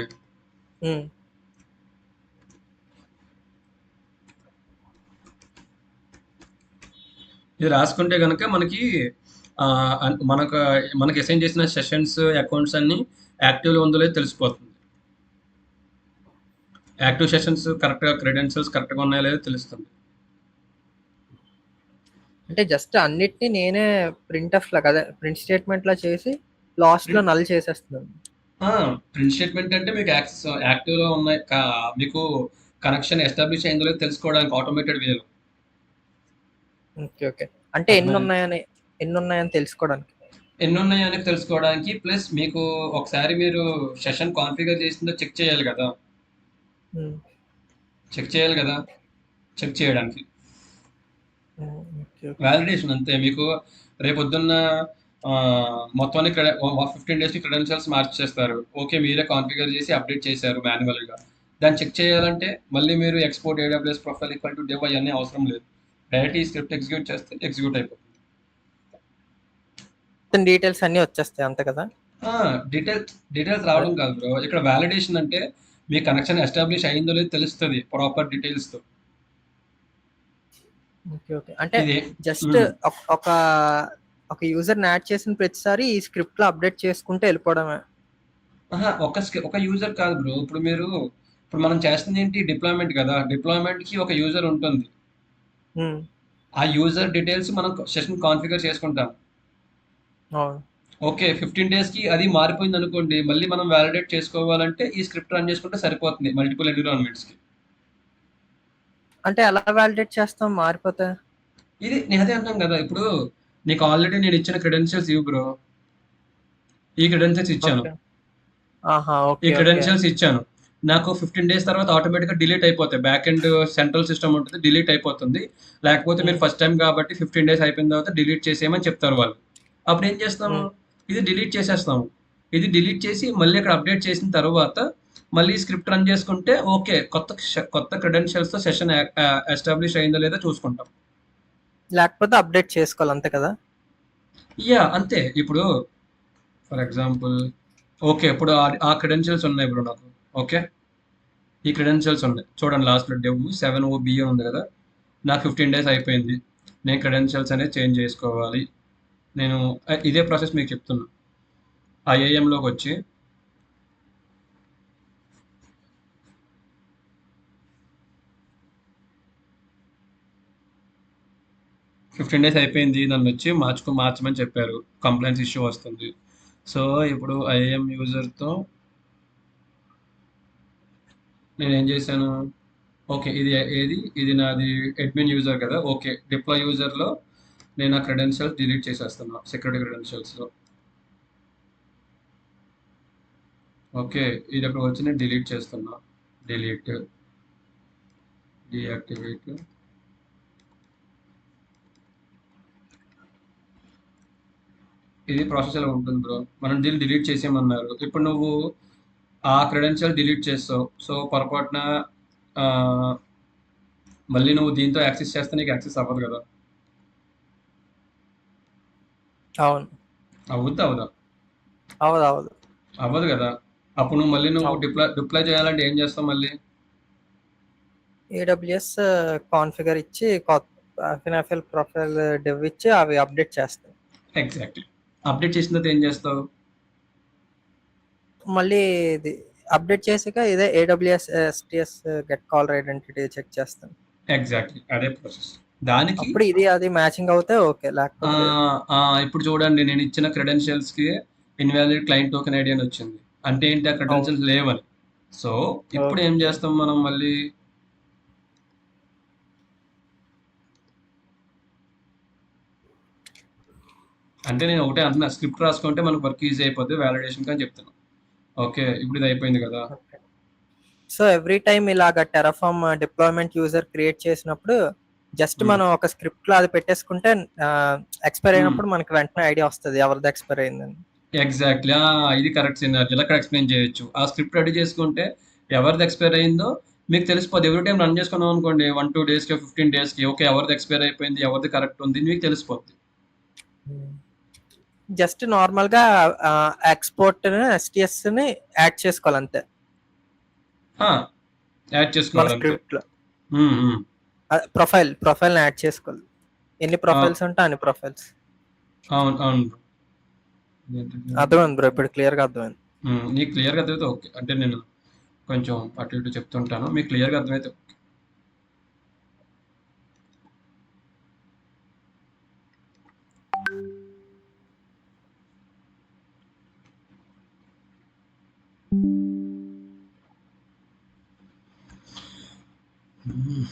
ఇది రాసుకుంటే కనుక మనకి మనకి అసైన్ చేసిన సెషన్స్ అకౌంట్స్ అన్ని యాక్టివ్లో ఉందో లేదో తెలిసిపోతుంది. యాక్టివ్ సెషన్స్ కరెక్ట్గా క్రెడెన్షియల్స్ కరెక్ట్గా ఉన్నాయో లేదో తెలుస్తుంది. అంటే జస్ట్ అన్నిటిని నేనే ప్రింట్ స్టేట్మెంట్ లా చేసి లాస్ట్ లో నల్ చేసేస్తున్నాను. ప్రింట్ స్టేట్మెంట్ అంటే మీకు యాక్టివ్లో ఉన్నాయి, మీకు కనెక్షన్ ఎస్టాబ్లిష్ అయిందో లేదో తెలుసుకోవడానికి ఆటోమేటెడ్ వేలో. ఓకే ఓకే, అంటే ఎన్ని ఉన్నాయని తెలుసుకోవడానికి ప్లస్ మీకు ఒకసారి మీరు సెషన్ కాన్ఫిగర్ చేసిందో చెక్ చేయాలి కదా. చెక్ చేయడానికి వాలిడేషన్ అంతే. మీకు రేపొద్దున్న మొత్తాన్ని 15 days క్రెడెన్షియల్స్ మార్చేస్తారు. ఓకే, మీరే కాన్ఫిగర్ చేసి అప్డేట్ చేశారు మాన్యువల్గా, దాన్ని చెక్ చేయాలంటే మళ్ళీ మీరు export AWS profile equal to dev అవన్నీ అవసరం లేదు. డైరెక్ట్ ఈ స్క్రిప్ట్ ఎగ్జిక్యూట్ చేస్తే ఎగ్జిక్యూట్ అయిపోతుంది. డీటెయిల్స్ అన్ని వచ్చేస్తాయి అంతే కదా. డీటెయిల్స్ రావడం కాదు బ్రో, ఇక్కడ వాలిడేషన్ అంటే మీ కనెక్షన్ ఎస్టాబ్లిష్ అయిందో లేదో తెలుస్తుంది ప్రాపర్ డీటెయిల్స్ తో. ఓకే ఓకే, అంటే జస్ట్ ఒక యూజర్ యాడ్ చేసిన ప్రతిసారి ఈ స్క్రిప్ట్ లో అప్డేట్ చేసుకుంటే వెళ్ళిపోవడమే. ఒక యూజర్ కాదు బ్రో, ఇప్పుడు మనం చేస్తుంది ఏంటి, డిప్లాయ్మెంట్ కదా. డిప్లాయ్మెంట్ కి ఒక యూజర్ ఉంటుంది. ఆ యూజర్ డీటెయిల్స్ మనం సెషన్ కాన్ఫిగర్ చేసుకుంటాం. ఓకే, 15 days కి అది మారిపోయింది అనుకోండి, మళ్ళీ మనం వ్యాలిడేట్ చేసుకోవాలంటే ఈ స్క్రిప్ట్ రన్ చేసుకుంటే సరిపోతుంది మల్టిపుల్ ఎన్విరాన్మెంట్స్ కి. అంటే ఎలా వ్యాలిడేట్ చేస్తాం మారిపోతే? ఇది నేను అదే అంటాం కదా, ఇప్పుడు నీకు ఆల్రెడీ నేను ఇచ్చిన క్రెడెన్షియల్స్ ఇవ్వు బ్రో, ఈ క్రెడెన్షియల్స్ ఇచ్చాను. ఆహా! ఈ ఓకే. ఓకే. క్రెడెన్షియల్స్ ఇచ్చాను. నాకు 15 డేస్ తర్వాత ఆటోమేటిక్‌గా డిలీట్ అయిపోతాయి. బ్యాక్ ఎండ్ సెంట్రల్ సిస్టమ్ ఉంటుంది. డిలీట్ అయిపోతుంది. లేకపోతే మీరు హ్మ్. ఫస్ట్ టైమ్ కాబట్టి 15 డేస్ అయిపోయిన తర్వాత డిలీట్ చేసేయమని చెప్తారు వాళ్ళు. అప్పుడు ఏం చేస్తాము? హ్మ్. ఇది డిలీట్ చేసేస్తాము. ఇది డిలీట్ చేసి మళ్ళీ ఇక్కడ అప్డేట్ చేసిన తర్వాత మళ్ళీ స్క్రిప్ట్ రన్ చేసుకుంటే ఓకే. కొత్త క్రెడెన్షియల్స్‌తో సెషన్ ఎస్టాబ్లిష్ అయిందో లేదో చూసుకుంటాం. లేకపోతే అప్డేట్ చేసుకోవాలి అంతే కదా? యాహ్! అంతే. ఇప్పుడు ఫర్ ఎగ్జాంపుల్ ఓకే. ఇప్పుడు ఆ క్రెడెన్షియల్స్ ఉన్నాయి బ్రో నాకు. ఓకే. ఈ క్రెడెన్షియల్స్ ఉన్నాయి. చూడండి లాస్ట్‌లో డెవ్ 7 ఓబీ ఉంది కదా! నాకు 15 డేస్ అయిపోయింది. నేను క్రెడెన్షియల్స్ అనేది చేంజ్ చేసుకోవాలి. నేను ఇదే ప్రాసెస్ మీకు చెప్తున్నా. ఐఐఎంలోకొచ్చి 15 డేస్ అయిపోయింది. నన్నొచ్చి మార్చమని చెప్పారు. కంప్లెయింట్స్ ఇష్యూ వస్తుంది. సో, ఇప్పుడు ఐఐఎం యూజర్‌తో నేనేం చేశాను? ఓకే. ఇది నాది అడ్మిన్ యూజర్ కదా! ఓకే. డిప్లాయ్ యూజర్‌లో నేను ఆ క్రెడెన్షియల్స్ డిలీట్ చేసేస్తున్నా. సెక్యూరిటీ క్రెడెన్షియల్స్‌లో. ఓకే. ఇది అక్కడికి వచ్చి నేను డిలీట్ చేస్తున్నా. Delete, deactivate. ఇది ప్రాసెస్ ఎలా ఉంటుంది బ్రో. మనం దీన్ని డిలీట్ చేసేయమన్నారు. ఇప్పుడు నువ్వు ఆ క్రెడెన్షియల్ డిలీట్ చేస్తావు. సో, పొరపాటున ఆహ్, మళ్ళీ నువ్వు దీంతో యాక్సెస్ చేస్తే నీకు యాక్సెస్ అవ్వదు కదా! అవును. అవుద్దా? అవ్వదా? అవ్వదు. అవ్వదు కదా! అప్పుడు నువ్వు అవును. డిప్లాయ్ చేయాలంటే ఏం చేస్తావు మళ్ళీ? ఏడబ్ల్యూఎస్ కాన్ఫిగర్ ఇచ్చి ఫినాఫిల్ ప్రొఫైల్ డివ్ ఇచ్చి అవి అప్డేట్ చేస్తాయి. ఎగ్జాక్ట్‌లీ. అప్డేట్ చేసిన తర్వాత ఏం చేస్తావు? మళ్ళీ ఇది అప్డేట్ చేసాక ఇదే AWS STS get caller identity check చేస్తాను. ఎగ్జాక్ట్‌లీ. అదే ప్రాసెస్. దానికి అప్పుడు ఇది అది మ్యాచింగ్ అవుతే ఓకే. లేకపోతే లేదు. ఇప్పుడు చూడండి నేను ఇచ్చిన క్రెడెన్షియల్స్‌కి ఇన్వాలిడ్ క్లయింట్ టోకెన్ ఐడీ అని వచ్చింది. అంటే ఏంటి? ఆ అవును. క్రెడెన్షియల్స్ లేవని. సో, ఇప్పుడు ఏం ఓకే. చేస్తాం మనం మళ్ళీ? అంటే నేను ఒకటే అంటున్నా స్క్రిప్ట్ రాసుకుంటే మనకు వర్క్ ఈజీ అయిపోద్ది వాలిడేషన్‌కి అని చెప్తున్నా. ఓకే. ఇప్పుడు ఇది అయిపోయింది కదా! ఓకే. సో ఎవ్రీ టైమ్ ఇలాగ టెరాఫార్మ్ డిప్లాయ్మెంట్ యూజర్ క్రియేట్ చేసినప్పుడు జస్ట్ హ్మ్. మనం ఒక స్క్రిప్ట్ లో అది పెట్టేసుకుంటే ఎక్స్పైర్ హ్మ్. అయినప్పుడు మనకి వెంటనే ఐడియా వస్తుంది ఎవరిది ఎక్స్పైర్ అయిందని. ఎగ్జాక్ట్‌లీ. ఇది కరెక్ట్ సినారియో. ఇలా కూడా ఎక్స్‌ప్లెయిన్ చేయొచ్చు. ఆ స్క్రిప్ట్ రెడీ చేసుకుంటే ఎవరిది ఎక్స్‌పైర్ అయిందో మీకు తెలిసిపోద్ది. ఎవ్రీ టైమ్ రన్ చేసుకున్నాం అనుకోండి 1, 2 డేస్‌కి, 15 డేస్‌కి ఓకే. ఎవరిది ఎక్స్‌పైర్ అయిపోయింది, ఎవరిది కరెక్ట్ ఉంది మీకు తెలిసిపోద్ది. జస్ట్ నార్మల్ గా ఎక్స్పోర్ట్ ఎస్టిఎస్ ని యాడ్ చేసుకోవాలి అంతే ఆ! యాడ్ మన చేసుకోవాలి అంతే. స్క్రిప్ట్ లో. హ్మ్. హ్మ్. ప్రొఫైల్ యాడ్ చేసుకోవాలి. ఎన్ని ఆ! ప్రొఫైల్స్ ఉంటే అన్ని ప్రొఫైల్స్. అవును. అవును బ్రో. ఏంటిది? అర్థమైంది బ్రో, ఇప్పుడు క్లియర్ గా అర్థమైంది. నీకు క్లియర్‌గా అర్థమైతే ఓకే. అంటే నేను కొంచెం అటు ఇటు చెప్తుంటాను. మీకు క్లియర్‌గా అర్థమైతే ఓకే. హ్మ్.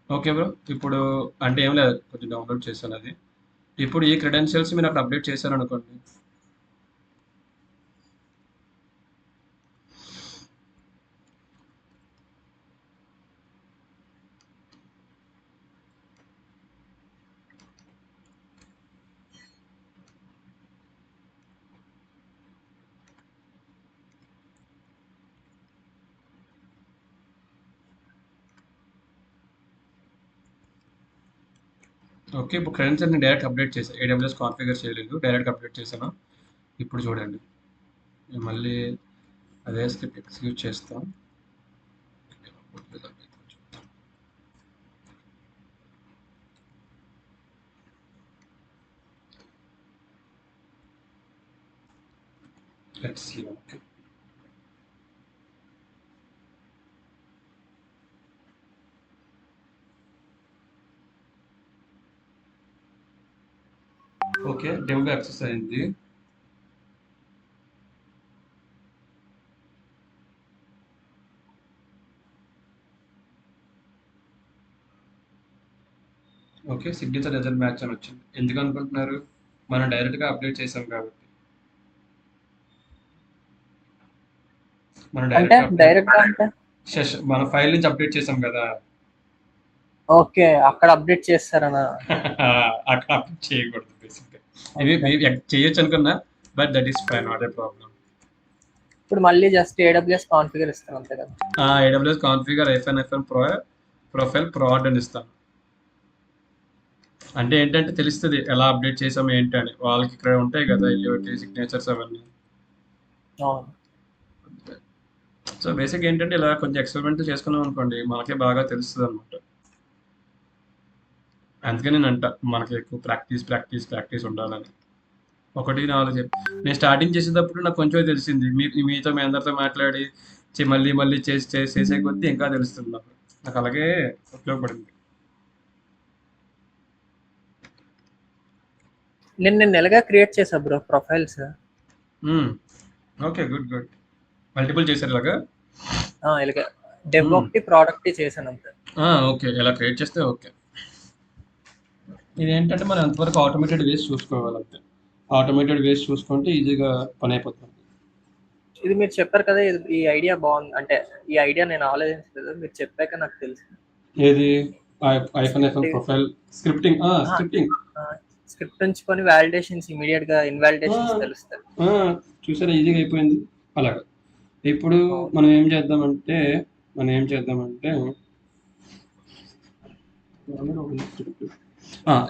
Okay bro. ఇప్పుడు అంటే ఏం లేదు. కొంచెం డౌన్‌లోడ్ చేశాను అది. ఇప్పుడు ఈ క్రెడెన్షియల్స్ మీరు అక్కడ అప్డేట్ చేశారనుకోండి. ఓకే. ఇప్పుడు క్రెడెన్షియల్స్ నేను డైరెక్ట్ అప్డేట్ చేశాను. ఏడబ్ల్యూఎస్ కాన్ఫిగర్ చేయలేదు. డైరెక్ట్ అప్డేట్ చేశాను. ఇప్పుడు చూడండి. నేను మళ్ళీ అదే స్క్రిప్ట్ ఎగ్జిక్యూట్ చేస్తాం. Let's see. Okay. Okay. Dev access అయింది. ఓకే. సిగ్నేచర్ రిజల్ట్ మ్యాచ్ అని వచ్చింది. ఎందుకు అనుకుంటున్నారు? మనం డైరెక్ట్‌గా అప్డేట్ చేసాం కాబట్టి. మనం అంటే డైరెక్ట్‌గా డైరెక్ట్ గా అంటే మన ఫైల్ నుంచి అప్డేట్ చేసాం కదా! ఓకే, అక్కడ అప్డేట్ చేస్తారనా? అక్కడ అప్డేట్ చేయకూడదు బేసిక్‌గా. ఇది చేయొచ్చు అనుకున్నా, but that is fine, not a problem. ఇప్పుడు మళ్ళీ జస్ట్ ఏడబ్ల్యూఎస్ కాన్ఫిగర్ ఇస్తాను అంతే కదా? AWS configure hyphen profile proud అని ఇస్తాను. అంటే ఏంటంటే తెలుస్తుంది ఎలా అప్డేట్ చేసాం ఏంటి అని. వాళ్ళకి ఇక్కడ ఉంటాయి కదా ఎల్యూటి సిగ్నేచర్స్ అవన్నీ. అవును. సో బేసిక్ ఏంటంటే ఇలా కొంచెం ఎక్స్పెరిమెంట్ చేసుకున్నాం అనుకోండి, మనకే బాగా తెలుస్తుంది అనమాట. అందుకే నేను అంట మనకి ఎక్కువ ప్రాక్టీస్ ఉండాలని. 1, 4 నేను స్టార్టింగ్ చేసేటప్పుడు నాకు కొంచెం తెలిసింది. మీతో మీ అందరితో మాట్లాడి మళ్ళీ చేసే కొద్దీ ఇంకా తెలుస్తుంది నాకు. నాకు అలాగే ఉపయోగపడింది. నేను నెలగా క్రియేట్ చేసా bro profiles. Okay, good. Multiple చేశారు ఇలాగా. ఇలాగ డెవ్ ఒకటి ప్రోడక్ట్ చేశాను అంతే. ఓకే, ఇలా క్రియేట్ చేస్తే ఓకే. ఇది ఏంటంటే మనం ఎంతవరకు ఆటోమేటెడ్ వేస్ చూసుకోవాలంతే. ఆటోమేటెడ్ వేస్ చూసుకుంటే ఈజీగా పని అయిపోతుంది. ఇది మీరు చెప్పారు కదా, ఈ ఐడియా బాగుంది. అంటే ఈ ఐడియా నేను ఆలోచించలేదు, మీరు చెప్పాక నాకు తెలిసింది. ఏది? IPhone profile scripting. స్క్రిప్ట్ ఉంచుకొని వాలిడేషన్స్ ఇమీడియట్ గా ఇన్వాలిడేషన్స్ తెలుస్తాయి. చూసారా, ఈజీగా అయిపోయింది అలాగా. ఇప్పుడు మనం ఏం చేద్దామంటే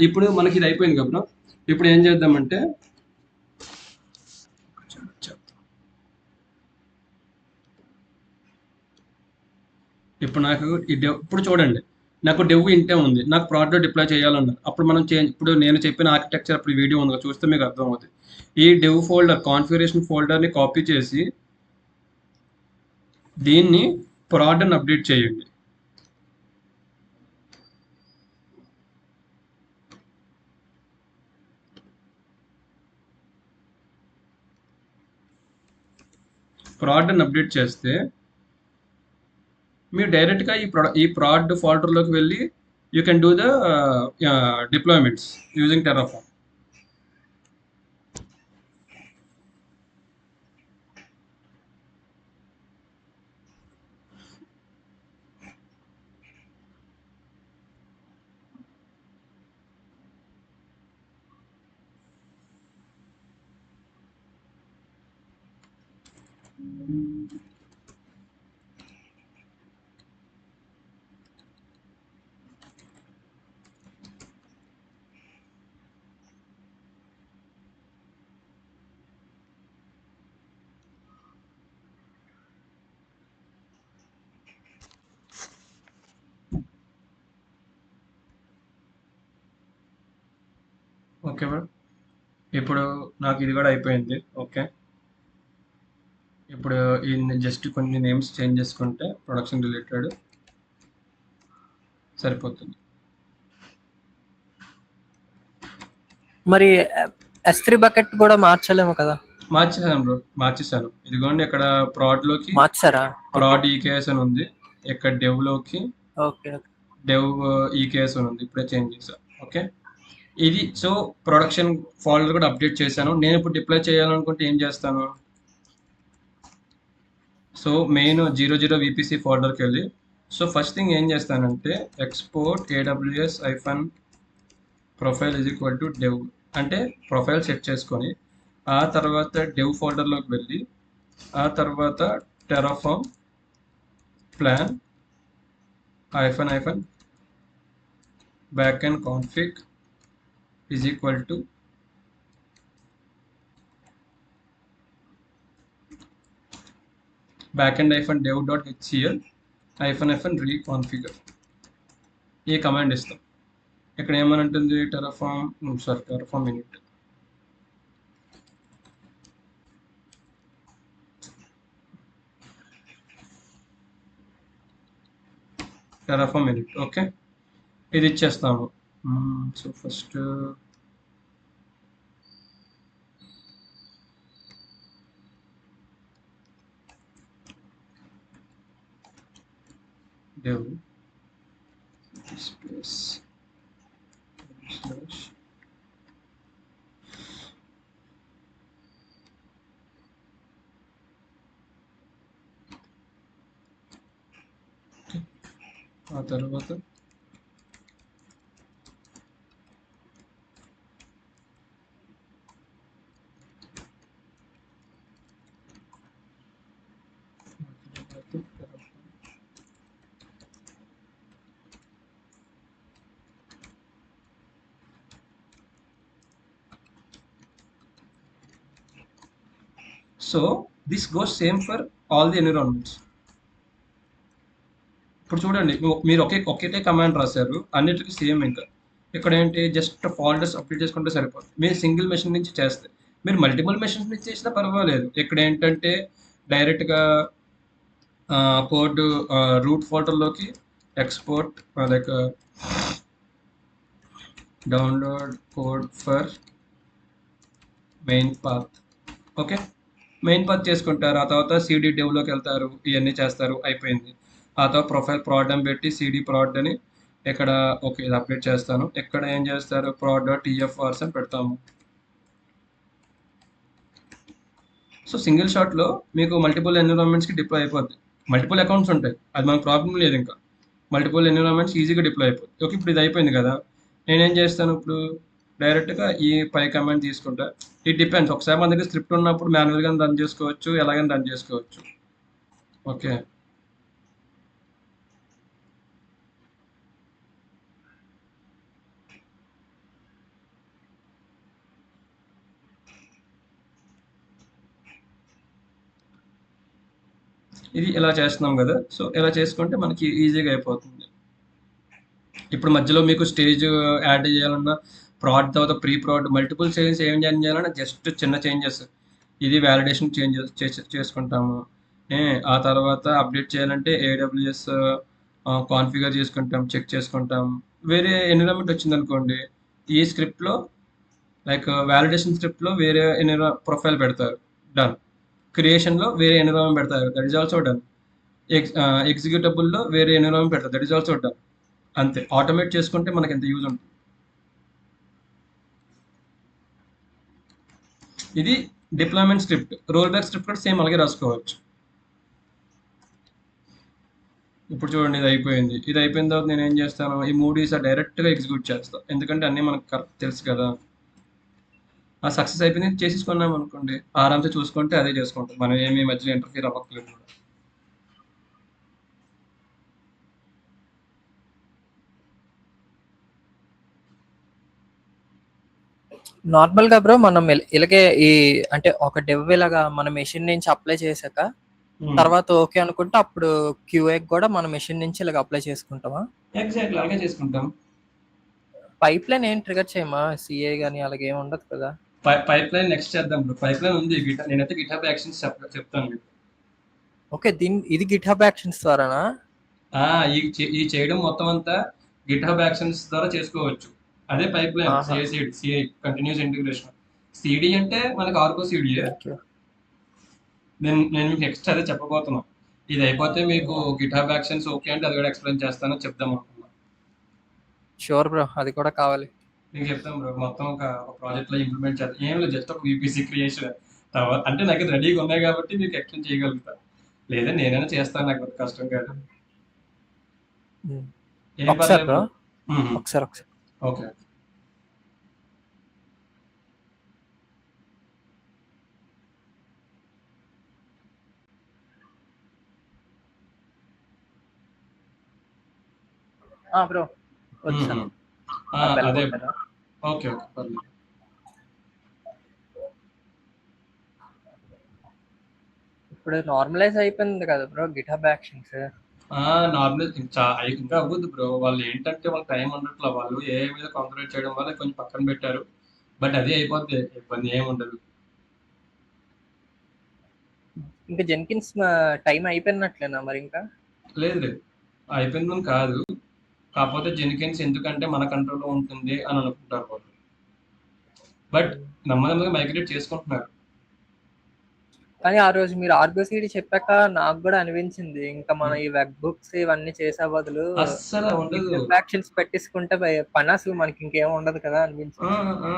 ఇప్పుడు మనకి ఇది అయిపోయింది కదా. ఇప్పుడు ఏం చేద్దామంటే ఇప్పుడు నాకు ఇప్పుడు చూడండి, నాకు డెవ్ ఇంటే ఉంది, నాకు ప్రోడక్ట్ డిప్లాయ్ చేయాలన్నారు. అప్పుడు మనం ఇప్పుడు నేను చెప్పిన ఆర్కిటెక్చర్ అప్పుడు వీడియో ఉంది చూస్తే మీకు అర్థమవుతుంది. ఈ డెవ్ ఫోల్డర్ కాన్ఫిగరేషన్ ఫోల్డర్ని కాపీ చేసి దీన్ని ప్రోడక్ట్ అని అప్డేట్ చేయండి. ప్రోడక్ట్ అని అప్డేట్ చేస్తే మీరు డైరెక్ట్గా ఈ ప్రోడక్ట్ ఫోల్డర్లోకి వెళ్ళి you can do the deployments using Terraform. Okay madam, ఇప్పుడు నాకు ఇది కూడా అయిపోయింది. ఓకే, ఇప్పుడు ఈ జస్ట్ కొన్ని నేమ్స్ చేంజ్ చేసుకుంటే ప్రొడక్షన్ రిలేటెడ్ సరిపోతుంది. మరి S3 బకెట్ కూడా మార్చలేము కదా? మార్చేసాను బ్రో, మార్చేసాను. ఇదిగోండి ఇక్కడ ప్రాడ్లోకి మార్చారా? ప్రాడ్ ఈకేఎస్ అని ఉంది. ఇక్కడ డెవ్లోకి ఓకే. డెవ్ ఈకేఎస్ అని ఉంది. ఇప్పుడే చేంజ్ చేశాను. ఓకే, ఇది సో ప్రొడక్షన్ ఫోల్డర్ కూడా అప్డేట్ చేశాను. నేను ఇప్పుడు డిప్లాయ్ చేయాలనుకుంటే ఏం చేస్తాను? సో మెయిన్ 00 VPC ఫోల్డర్కి వెళ్ళి, సో ఫస్ట్ థింగ్ ఏం చేస్తానంటే export AWS hyphen profile is equal to dev అంటే ప్రొఫైల్ సెట్ చేసుకొని, ఆ తర్వాత డెవ్ ఫోల్డర్లోకి వెళ్ళి, ఆ తర్వాత Terraform plan hyphen backend config is equal to backend -dev.hcl -reconfigure ఈ కమాండ్ ఇస్తాం. ఇక్కడ ఏమని ఉంటుంది టెరాఫార్మ్ init ఓకే, ఇది ఇచ్చేస్తాము. So first dev space slash ఆ తర్వాత so this goes same for all the environments. ఇప్పుడు చూడండి, మీరు ఒకటే కమాండ్ రాశారు, అన్నిటికీ సేమ్. ఇంకా ఇక్కడ ఏంటి, జస్ట్ ఫోల్డర్స్ అప్డేట్ చేసుకుంటే సరిపోతుంది. మీరు సింగిల్ మెషిన్ నుంచి చేస్తే, మీరు మల్టిపుల్ మెషిన్స్ నుంచి చేసినా పర్వాలేదు. ఇక్కడ ఏంటంటే డైరెక్ట్గా కోడ్ రూట్ ఫోల్డర్లోకి export like download code for main path. Okay, main path చేసుకుంటారు. ఆ తర్వాత సిడి డెవ్లోకి వెళ్తారు, ఇవన్నీ చేస్తారు, అయిపోయింది. ఆ తర్వాత ప్రొఫైల్ ప్రాడ్ అని పెట్టి సిడి ప్రాడ్ అని ఇక్కడ ఓకే ఇది అప్డేట్ చేస్తాను. ఇక్కడ ఏం చేస్తారు, prod.tfrs అని పెడతాము. సో సింగిల్ షాట్లో మీకు మల్టిపుల్ ఎన్విరాన్మెంట్స్కి డిప్లాయ్ అయిపోద్ది. మల్టిపుల్ అకౌంట్స్ ఉంటాయి, అది మనకు ప్రాబ్లం లేదు. ఇంకా మల్టిపుల్ ఎన్విరాన్మెంట్స్ ఈజీగా డిప్లాయ్ అయిపోద్ది. ఓకే, ఇప్పుడు ఇది అయిపోయింది కదా, నేనేం చేస్తాను ఇప్పుడు డైరెక్ట్గా ఈ పై కమాండ్ తీసుకుంటా. ఇట్ డిపెండ్స్, ఒకసారి మన దగ్గర స్క్రిప్ట్ ఉన్నప్పుడు మాన్యువల్గా రన్ చేసుకోవచ్చు, ఎలాగైనా రన్ చేసుకోవచ్చు. ఓకే, ఇది ఇలా చేస్తున్నాం కదా. సో ఇలా చేసుకుంటే మనకి ఈజీగా అయిపోతుంది. ఇప్పుడు మధ్యలో మీకు స్టేజ్ యాడ్ చేయాలన్నా, ప్రాడ్ తర్వాత ప్రీ ప్రాడ్ మల్టిపుల్ స్టేజెస్ ఏం చేయాలన్నా జస్ట్ చిన్న చేంజెస్, ఇది వ్యాలిడేషన్ చేసుకుంటాము. ఆ తర్వాత అప్డేట్ చేయాలంటే ఏడబ్ల్యూఎస్ కాన్ఫిగర్ చేసుకుంటాం, చెక్ చేసుకుంటాం. వేరే ఎన్విరాన్మెంట్ వచ్చింది అనుకోండి, ఈ స్క్రిప్ట్లో లైక్ వ్యాలిడేషన్ స్క్రిప్ట్లో వేరే ప్రొఫైల్ పెడతారు, డన్. క్రియేషన్లో వేరే ఎన్విరాన్మెంట్ పెడతారు, దట్ ఈస్ ఆల్సో డన్. ఎగ్జిక్యూటబుల్లో వేరే ఎన్విరాన్మెంట్ పెడతారు, దట్ ఈస్ ఆల్సో డన్. అంతే, ఆటోమేట్ చేసుకుంటే మనకి ఎంత యూజ్ ఉంటుంది. ఇది deployment script. Roll back script కూడా సేమ్ అలాగే రాసుకోవచ్చు. ఇప్పుడు చూడండి, ఇది అయిపోయింది. ఇది అయిపోయిన తర్వాత నేను ఏం చేస్తాను, ఈ మూడు ఈసారి డైరెక్ట్గా ఎగ్జిక్యూట్ చేస్తాను, ఎందుకంటే అన్నీ మనకు కరెక్ట్ తెలుసు కదా. ఆ సక్సెస్ అయిపోయింది చేసేసుకున్నాం అనుకోండి, ఆరామ్సే చూసుకుంటే అదే చేసుకుంటాం, మనం ఏమి మధ్యలో ఇంటర్ఫీర్ అవ్వట్లేదు. నార్మల్ గా బ్రో మనం ఇలాగే ఈ అంటే ఒక డెవ్ ఇలాగా మన మెషిన్ నుంచి అప్లై చేశాక తర్వాత ఓకే అనుకుంటే అప్పుడు క్యూఏ కూడా మన మెషిన్ నుంచి ఇలాగ అప్లై చేసుకుంటామా? ఎగ్జాక్ట్లీ అలాగే చేసుకుంటాం. పైప్ లైన్ ఏం ట్రిగర్ చేయమా? సిఏ గానీ అలాగే ఏమి ఉండదు కదా? పైప్ లైన్ నెక్స్ట్ చేద్దాం బ్రో. పైప్ లైన్ ఉంది, నేనైతే గిట్హబ్ యాక్షన్స్ చెప్తాను మీకు. ఓకే, ఇది గిట్హబ్ యాక్షన్స్ ద్వారానా? ఈ చేయడం మొత్తం అంతా గిట్హబ్ యాక్షన్స్ ద్వారా చేసుకోవచ్చు. అదే pipeline, CI continuous integration. CD అంటే మనకు ఆర్కో సిడి. నేను మీకు నెక్స్ట్ అదే చెప్పబోతున్నాను. ఇది అయిపోతే మీకు గిట్హబ్ యాక్షన్స్ ఓకే అంటే అది కూడా ఎక్స్ప్లెయిన్ చేస్తాను, చెప్దాం అనుకున్నా. షూర్ బ్రో, అది కూడా కావాలి. మీకు చెప్తాం బ్రో, మొత్తం ఒక ప్రాజెక్ట్ లో ఇంప్లిమెంట్ చేద్దాం. ఏం లేదు, జస్ట్ ఒక విపిసి క్రియేషన్ తర్వాత అంటే నాకు రెడీగా ఉన్నాయి కాబట్టి మీకు ఎక్స్ప్లెయిన్ చేయగలుగుతా, లేదా నేనైనా చేస్తాను, నాకు కష్టం కాదు. ఏం పర్లేదు. ఒకసారి ఓకే. బ్రో అదే ఓకే. ఓకే. పర్లేదు. ఇప్పుడు నార్మలైజ్ అయిపోయింది కదా బ్రో గిటాబ్ యాక్షన్స్. నార్మల్ ఇంకా అవ్వదు బ్రో. వాళ్ళు ఏంటంటే వాళ్ళకి టైం ఉండట్లా. వాళ్ళు ఏఐ మీద కాన్సంట్రేట్ చేయడం వల్ల కొంచెం పక్కన పెట్టారు. బట్ అదే అయిపోద్ది. ఇబ్బంది ఏమి ఉండదు. ఇంకా జెన్కిన్స్ టైం అయిపోయినట్లేనా మరి ఇంకా? లేదు లేదు. అయిపోయిందని కాదు. కాకపోతే జెనికిన్స్ ఎందుకంటే మన కంట్రోల్లో ఉంటుంది అని అనుకుంటారు వాళ్ళు. బట్ ఉమ్. నెమ్మదిగా మైగ్రేట్ చేసుకుంటున్నారు. కానీ ఆ రోజు మీరు ఆర్గో సీడీ చెప్పాక నాకు కూడా అనిపించింది ఇంకా మన ఉమ్. ఈ వెబ్ బుక్స్ ఇవన్నీ చేసే బదులు అస్సలు ఉండదు. గిటాబ్ యాక్షన్స్ పెట్టేసుకుంటే పని అసలు మనకి ఇంకేం ఉండదు కదా ఆ, అనిపించింది. ఆ.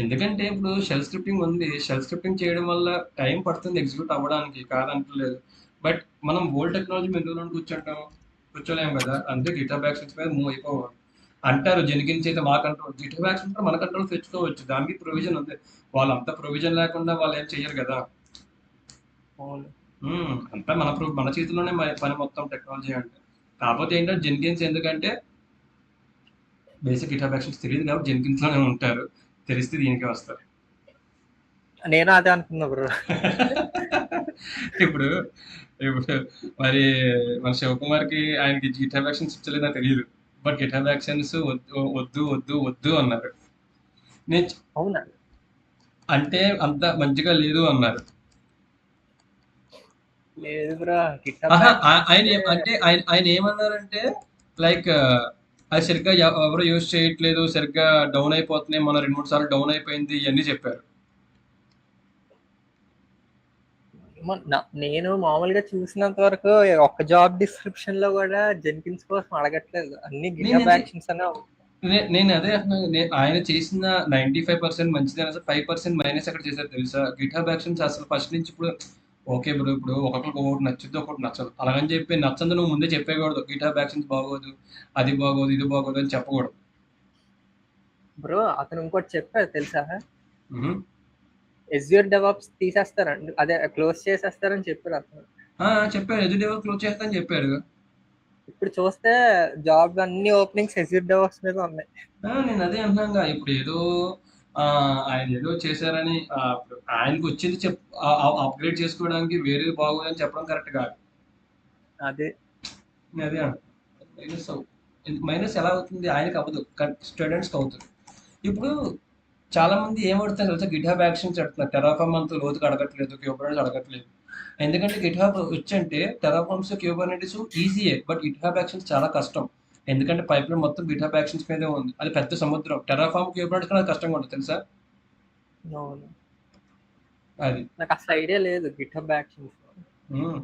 ఎందుకంటే ఇప్పుడు షెల్ స్క్రిప్టింగ్ ఉంది. షెల్ స్క్రిప్టింగ్ చేయడం వల్ల టైం పడుతుంది ఎగ్జిక్యూట్ అవ్వడానికి, కాదంటలేదు. బట్ మనం ఓల్డ్ టెక్నాలజీ ఎందులో కూర్చుంటాం, కూర్చోలేము కదా. అందుకే గిటాబ్ యాక్షన్స్ మీద మూవ్ అయిపోవాలి అంటారు. జెనికిన్స్ అయితే మా కంట్రోల్, గిటాబ్ యాక్షన్ మన కంట్రోల్ తెచ్చుకోవచ్చు. దానికి ప్రొవిజన్ ఉంది. వాళ్ళు అంత ప్రొవిజన్ లేకుండా వాళ్ళు ఏం చెయ్యరు కదా. అవును. అంతా మన చేతిలోనే పని మొత్తం టెక్నాలజీ అంటే. కాకపోతే ఏంటంటే జెనికిన్స్ ఎందుకంటే బేసిక్ గిటాబ్ యాక్షన్స్ తెలియదు కాబట్టి జెనికిన్స్ లోనే ఉంటారు. తెలిస్తే దీనికే వస్తారు. నేను అదే అనుకున్నా బ్రో. ఇప్పుడు ఇప్పుడు మరి మన శివకుమార్కి ఆయనకి గిటాబ్ యాక్షన్స్ ఇచ్చలేదా తెలియదు. బట్ గిటాబ్ యాక్షన్స్ వద్దు వద్దు వద్దు వద్దు అన్నారు. నేను అవునా? అంటే అంత మంచిగా లేదు అన్నారు. లేదు బ్రో, గిటాబ్ ఆహా, యాక్షన్స్ ఆయన అంటే ఆయన ఏమన్నారంటే లైక్ అది సరిగ్గా ఎవరు యూజ్ చేయట్లేదు, సరిగ్గా డౌన్ అయిపోతున్నాయి, మన 2-3 సార్లు డౌన్ అయిపోయింది, ఇవన్నీ చెప్పారు. నేను మామూలుగా చూసినంత వరకు ఒక్క జాబ్ డిస్క్రిప్షన్ లో కూడా జెన్కిన్స్ కోసం అడగట్లేదు, అన్ని నేను గిటాబ్ అదే యాక్షన్స్ అనే నేను అదే అంటున్నాను. ఆయన చేసిన 95% మంచిదే, 5% మైనస్ ఎక్కడ చేశారు తెలుసా? గిటాబ్ యాక్షన్స్ అసలు ఫస్ట్ నుంచి ఇప్పుడు ఓకే బ్రో. ఇప్పుడు ఒకరికి ఒకటి నచ్చుద్ది, ఒకటి నచ్చదు. అలాగని చెప్పి నచ్చంది నువ్వు ముందే చెప్పేయకూడదు. గిటాబ్ యాక్షన్స్ బాగోదు, అది బాగోదు, ఇది బాగోదు అని చెప్పకూడదు. బ్రో. అతను ఇంకోటి చెప్పారు తెలుసా, మ్హూ. ఎజ్యూర్ డెవాప్స్ తీసేస్తారండి, అదే క్లోజ్ చేసేస్తారని చెప్పారు అతను. చెప్పాడు. ఎదుటి ఎవరు క్లోజ్ చేస్తానని చెప్పాడు. ఇప్పుడు చూస్తే జాబ్ అన్ని ఓపెనింగ్స్ ఎజ్యూర్ డెవాప్స్ మీద ఉన్నాయి. నేను అదే అంటున్నాగా. ఇప్పుడు ఏదో ఆ, ఆయన ఏదో చేశారని ఆయనకు వచ్చింది అప్గ్రేడ్ చేసుకోవడానికి వేరేది బాగోదని చెప్పడం కరెక్ట్ కాదు. అదే. నేను అదే మైనస్ మైనస్ ఎలా అవుతుంది? ఆయనకి అవ్వదు, స్టూడెంట్స్కి అవుతుంది. ఇప్పుడు చాలా మంది ఏమడుతున్నారు తెలుసా? గిట్హబ్ యాక్షన్స్ అడుగుతున్నారు. టెరాఫామ్ అంత లోతుగా అడగట్లేదు, క్యూబర్నెట్స్ అడగట్లేదు. ఎందుకంటే గిట్హబ్ వచ్చంటే టెరాఫామ్స్ క్యూబర్నెటిస్ ఈజీయే, బట్ గిట్హబ్ యాక్షన్స్ చాలా కష్టం. ఎందుకంటే పైప్ లైన్ మొత్తం గిట్హబ్ యాక్షన్స్ మీదే ఉంది. అది పెద్ద సముద్రం. టెరాఫామ్ క్యూబర్నెట్స్ కన్నా కష్టంగా ఉంటుంది తెలుసా? అవును. అది నాకు అసలు ఐడియా లేదు గిటాబ్ యాక్షన్స్. ఉమ్.